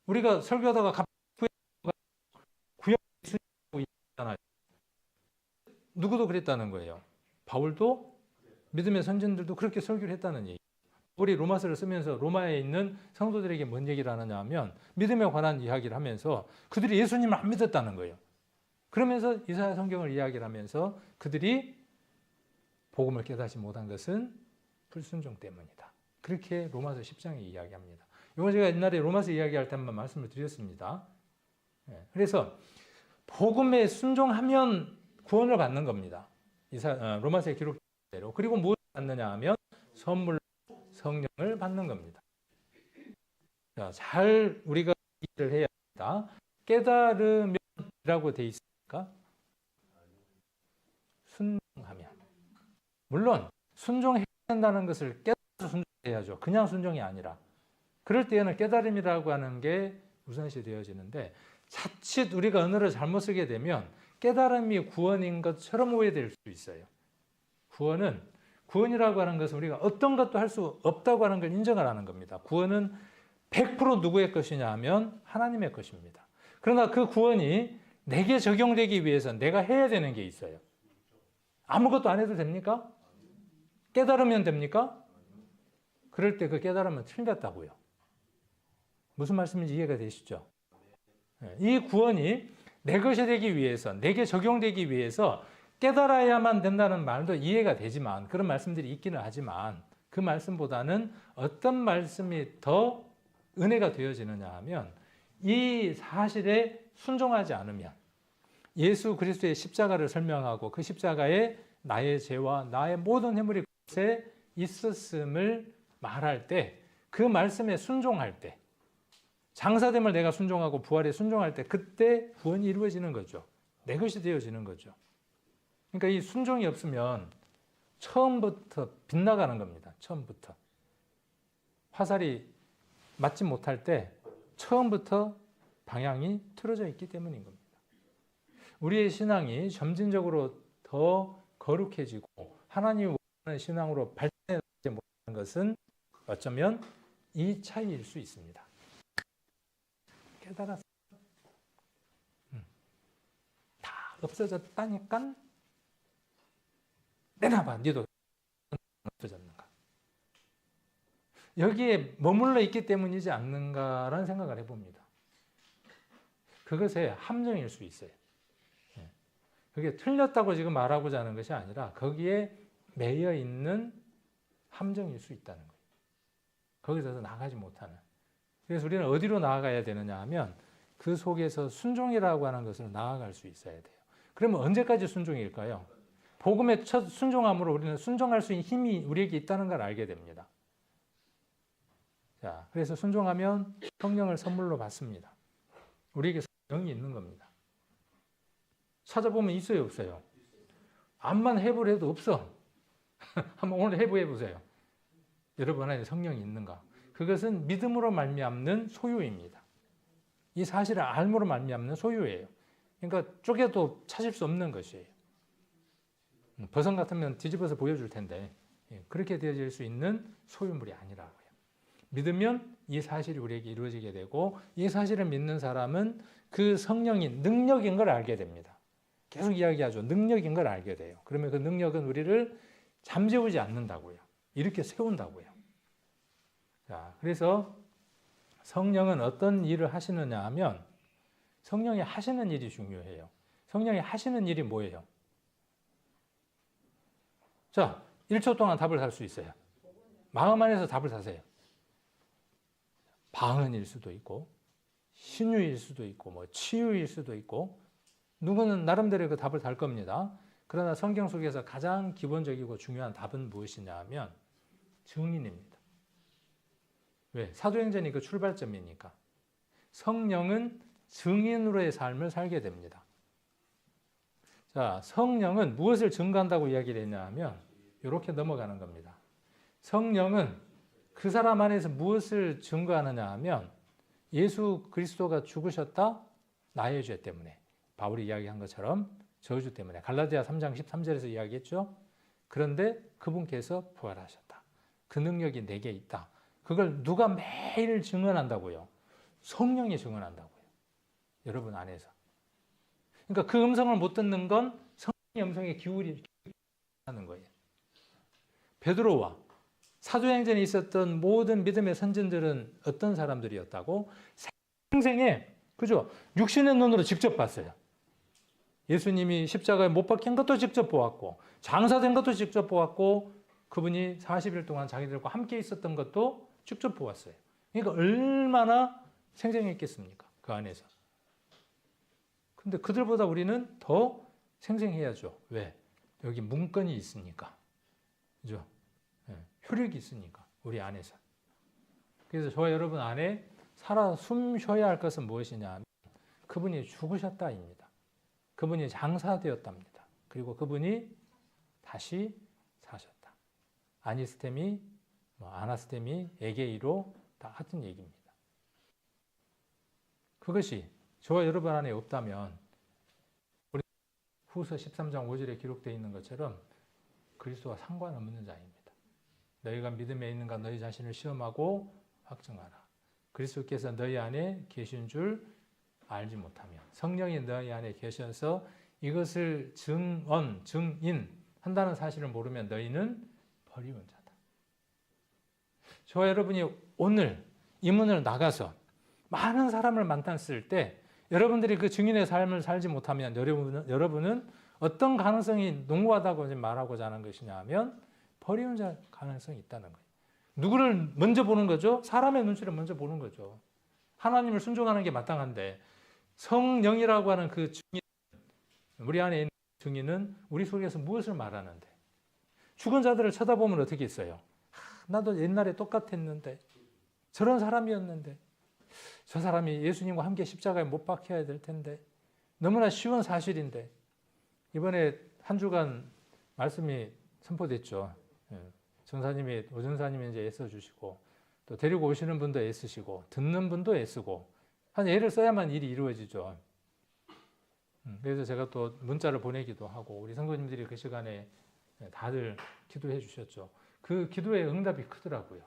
우리가 설교하다가 갑자기 누구도 그랬다는 거예요. 바울도 믿음의 선진들도 그렇게 설교를 했다는 얘기. 우리 로마서를 쓰면서 로마에 있는 성도들에게 뭔 얘기를 하느냐 하면 믿음에 관한 이야기를 하면서 그들이 예수님을 안 믿었다는 거예요. 그러면서 이사야 성경을 이야기를 하면서 그들이 복음을 깨닫지 못한 것은 불순종 때문이다. 그렇게 로마서 10장에 이야기합니다. 이거 제가 옛날에 로마서 이야기할 때 한번 말씀을 드렸습니다. 그래서 복음에 순종하면 구원을 받는 겁니다. 로마서에 기록된 대로. 그리고 무엇을 받느냐 하면 선물로 성령을 받는 겁니다. 자, 잘 우리가 이해를 해야 합니다. 깨달으면이라고 돼 있습니까? 순종하면. 물론 순종해야 한다는 것을 깨달아서 순종해야죠. 그냥 순종이 아니라. 그럴 때에는 깨달음이라고 하는 게 우선시 되어지는데 자칫 우리가 언어를 잘못 쓰게 되면 깨달음이 구원인 것처럼 오해될 수 있어요. 구원이라고 하는 것은 우리가 어떤 것도 할 수 없다고 하는 걸 인정을 하는 겁니다. 구원은 100% 누구의 것이냐 하면 하나님의 것입니다. 그러나 그 구원이 내게 적용되기 위해서 내가 해야 되는 게 있어요. 아무것도 안 해도 됩니까? 깨달으면 됩니까? 그럴 때 그 깨달음은 틀렸다고요. 무슨 말씀인지 이해가 되시죠? 이 구원이 내 것이 되기 위해서, 내게 적용되기 위해서 깨달아야만 된다는 말도 이해가 되지만, 그런 말씀들이 있기는 하지만, 그 말씀보다는 어떤 말씀이 더 은혜가 되어지느냐 하면, 이 사실에 순종하지 않으면, 예수 그리스도의 십자가를 설명하고 그 십자가에 나의 죄와 나의 모든 해물이 그곳에 있었음을 말할 때, 그 말씀에 순종할 때, 장사됨을 내가 순종하고 부활에 순종할 때 그때 구원이 이루어지는 거죠. 내 것이 되어지는 거죠. 그러니까 이 순종이 없으면 처음부터 빗나가는 겁니다. 처음부터. 화살이 맞지 못할 때 처음부터 방향이 틀어져 있기 때문인 겁니다. 우리의 신앙이 점진적으로 더 거룩해지고 하나님이 원하는 신앙으로 발전하지 못하는 것은 어쩌면 이 차이일 수 있습니다. 깨달았어. 다 없어졌다니까 내놔봐. 니도 없어졌는가. 여기에 머물러 있기 때문이지 않는가라는 생각을 해봅니다. 그것의 함정일 수 있어요. 그게 틀렸다고 지금 말하고자 하는 것이 아니라 거기에 매여 있는 함정일 수 있다는 거예요. 거기서 나가지 못하는. 그래서 우리는 어디로 나아가야 되느냐 하면 그 속에서 순종이라고 하는 것을 나아갈 수 있어야 돼요. 그러면 언제까지 순종일까요? 복음의 첫 순종함으로 우리는 순종할 수 있는 힘이 우리에게 있다는 걸 알게 됩니다. 자, 그래서 순종하면 성령을 선물로 받습니다. 우리에게 성령이 있는 겁니다. 찾아보면 있어요, 없어요? 암만 해부를 해도 없어. 한번 오늘 해부해 보세요. 여러분 안에 성령이 있는가? 그것은 믿음으로 말미암는 소유입니다. 이 사실을 알므로 말미암는 소유예요. 그러니까 쪼개도 찾을 수 없는 것이에요. 버선 같으면 뒤집어서 보여줄 텐데 그렇게 되어질 수 있는 소유물이 아니라고요. 믿으면 이 사실이 우리에게 이루어지게 되고 이 사실을 믿는 사람은 그 성령이 능력인 걸 알게 됩니다. 계속 이야기하죠. 능력인 걸 알게 돼요. 그러면 그 능력은 우리를 잠재우지 않는다고요. 이렇게 세운다고요. 자, 그래서 성령은 어떤 일을 하시느냐 하면 성령이 하시는 일이 중요해요. 성령이 하시는 일이 뭐예요? 자, 1초 동안 답을 살 수 있어요. 마음 안에서 답을 사세요. 방언일 수도 있고 신유일 수도 있고 뭐 치유일 수도 있고 누구는 나름대로 그 답을 달 겁니다. 그러나 성경 속에서 가장 기본적이고 중요한 답은 무엇이냐 하면 증인입니다. 왜? 사도행전이 그 출발점이니까. 성령은 증인으로의 삶을 살게 됩니다. 자, 성령은 무엇을 증거한다고 이야기를 했냐 하면 이렇게 넘어가는 겁니다. 성령은 그 사람 안에서 무엇을 증거하느냐 하면 예수 그리스도가 죽으셨다? 나의 죄 때문에. 바울이 이야기한 것처럼 저주 때문에. 갈라디아 3장 13절에서 이야기했죠. 그런데 그분께서 부활하셨다. 그 능력이 내게 있다. 그걸 누가 매일 증언한다고요? 성령이 증언한다고요. 여러분 안에서. 그러니까 그 음성을 못 듣는 건 성령이 음성에 기울이는 거예요. 베드로와 사도행전에 있었던 모든 믿음의 선진들은 어떤 사람들이었다고? 생생에, 그죠? 육신의 눈으로 직접 봤어요. 예수님이 십자가에 못 박힌 것도 직접 보았고, 장사된 것도 직접 보았고, 그분이 40일 동안 자기들과 함께 있었던 것도 직접 보았어요. 그러니까 얼마나 생생했겠습니까? 그 안에서. 근데 그들보다 우리는 더 생생해야죠. 왜? 여기 문건이 있으니까. 그죠? 효력이 있으니까. 우리 안에서. 그래서 저와 여러분 안에 살아 숨 쉬어야 할 것은 무엇이냐 하면 그분이 죽으셨다입니다. 그분이 장사되었답니다. 그리고 그분이 다시 사셨다. 아니스테미, 아나스테미, 에게이로 다 같은 얘기입니다. 그것이 저와 여러분 안에 없다면 우리 후서 13장 5절에 기록되어 있는 것처럼 그리스도와 상관없는 자입니다. 너희가 믿음에 있는가 너희 자신을 시험하고 확증하라. 그리스도께서 너희 안에 계신 줄 알지 못하면 성령이 너희 안에 계셔서 이것을 증인한다는 사실을 모르면 너희는 버리운 자다. 저와 여러분이 오늘 이 문을 나가서 많은 사람을 만났을 때 여러분들이 그 증인의 삶을 살지 못하면 여러분은 어떤 가능성이 농후하다고 말하고자 하는 것이냐 하면 버리운 자 가능성이 있다는 거예요. 누구를 먼저 보는 거죠? 사람의 눈치를 먼저 보는 거죠. 하나님을 순종하는 게 마땅한데 성령이라고 하는 그 증인, 우리 안에 있는 증인은 우리 속에서 무엇을 말하는데? 죽은 자들을 쳐다보면 어떻게 있어요? 나도 옛날에 똑같았는데 저런 사람이었는데 저 사람이 예수님과 함께 십자가에 못 박혀야 될 텐데 너무나 쉬운 사실인데 이번에 한 주간 말씀이 선포됐죠. 전사님이 오전사님이 이제 애써주시고 또 데리고 오시는 분도 애쓰시고 듣는 분도 애쓰고 한 애를 써야만 일이 이루어지죠. 그래서 제가 또 문자를 보내기도 하고 우리 성도님들이 그 시간에 다들 기도해 주셨죠. 그 기도의 응답이 크더라고요.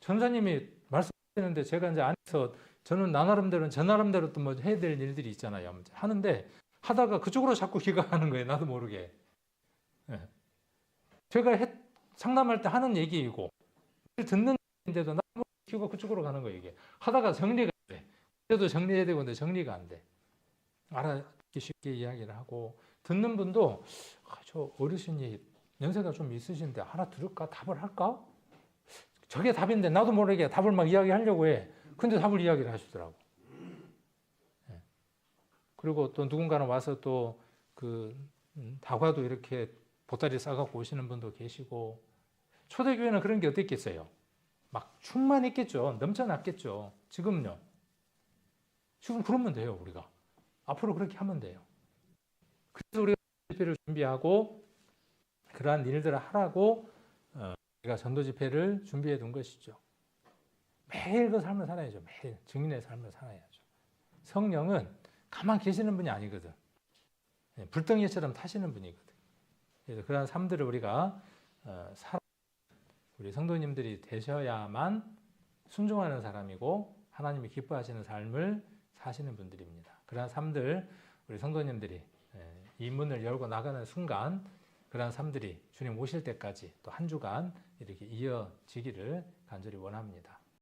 전사님이 말씀하시는데 제가 이제 안에서 저는 나 나름대로는 저 나름대로 또 뭐 해야 될 일들이 있잖아요. 하는데 하다가 그쪽으로 자꾸 귀가 가는 거예요. 나도 모르게. 제가 상담할 때 하는 얘기이고 듣는 얘기인데도 나도 모르게 귀가 그쪽으로 가는 거예요. 이게 하다가 정리가 안 돼. 그래도 정리해야 되고 근데 정리가 안 돼. 알아듣기 쉽게 이야기를 하고 듣는 분도 저 어르신이 연세가 좀 있으신데 하나 들을까? 답을 할까? 저게 답인데 나도 모르게 답을 막 이야기하려고 해. 근데 답을 이야기를 하시더라고. 그리고 또 누군가는 와서 또 그 다과도 이렇게 보따리 싸갖고 오시는 분도 계시고 초대교회는 그런 게 어디 있겠어요? 막 충만했겠죠. 넘쳐났겠죠. 지금요. 지금 그러면 돼요. 우리가. 앞으로 그렇게 하면 돼요. 그래서 우리가 집회를 준비하고 그러한 일들을 하라고 우리가 전도 집회를 준비해 둔 것이죠. 매일 그 삶을 살아야죠. 매일 증인의 삶을 살아야죠. 성령은 가만 계시는 분이 아니거든. 불덩이처럼 타시는 분이거든. 그래서 그러한 삶들을 우리가 우리 성도님들이 되셔야만 순종하는 사람이고 하나님이 기뻐하시는 삶을 사시는 분들입니다. 그러한 삶들 우리 성도님들이 이 문을 열고 나가는 순간 그러한 삶들이 주님 오실 때까지 또 한 주간 이렇게 이어지기를 간절히 원합니다.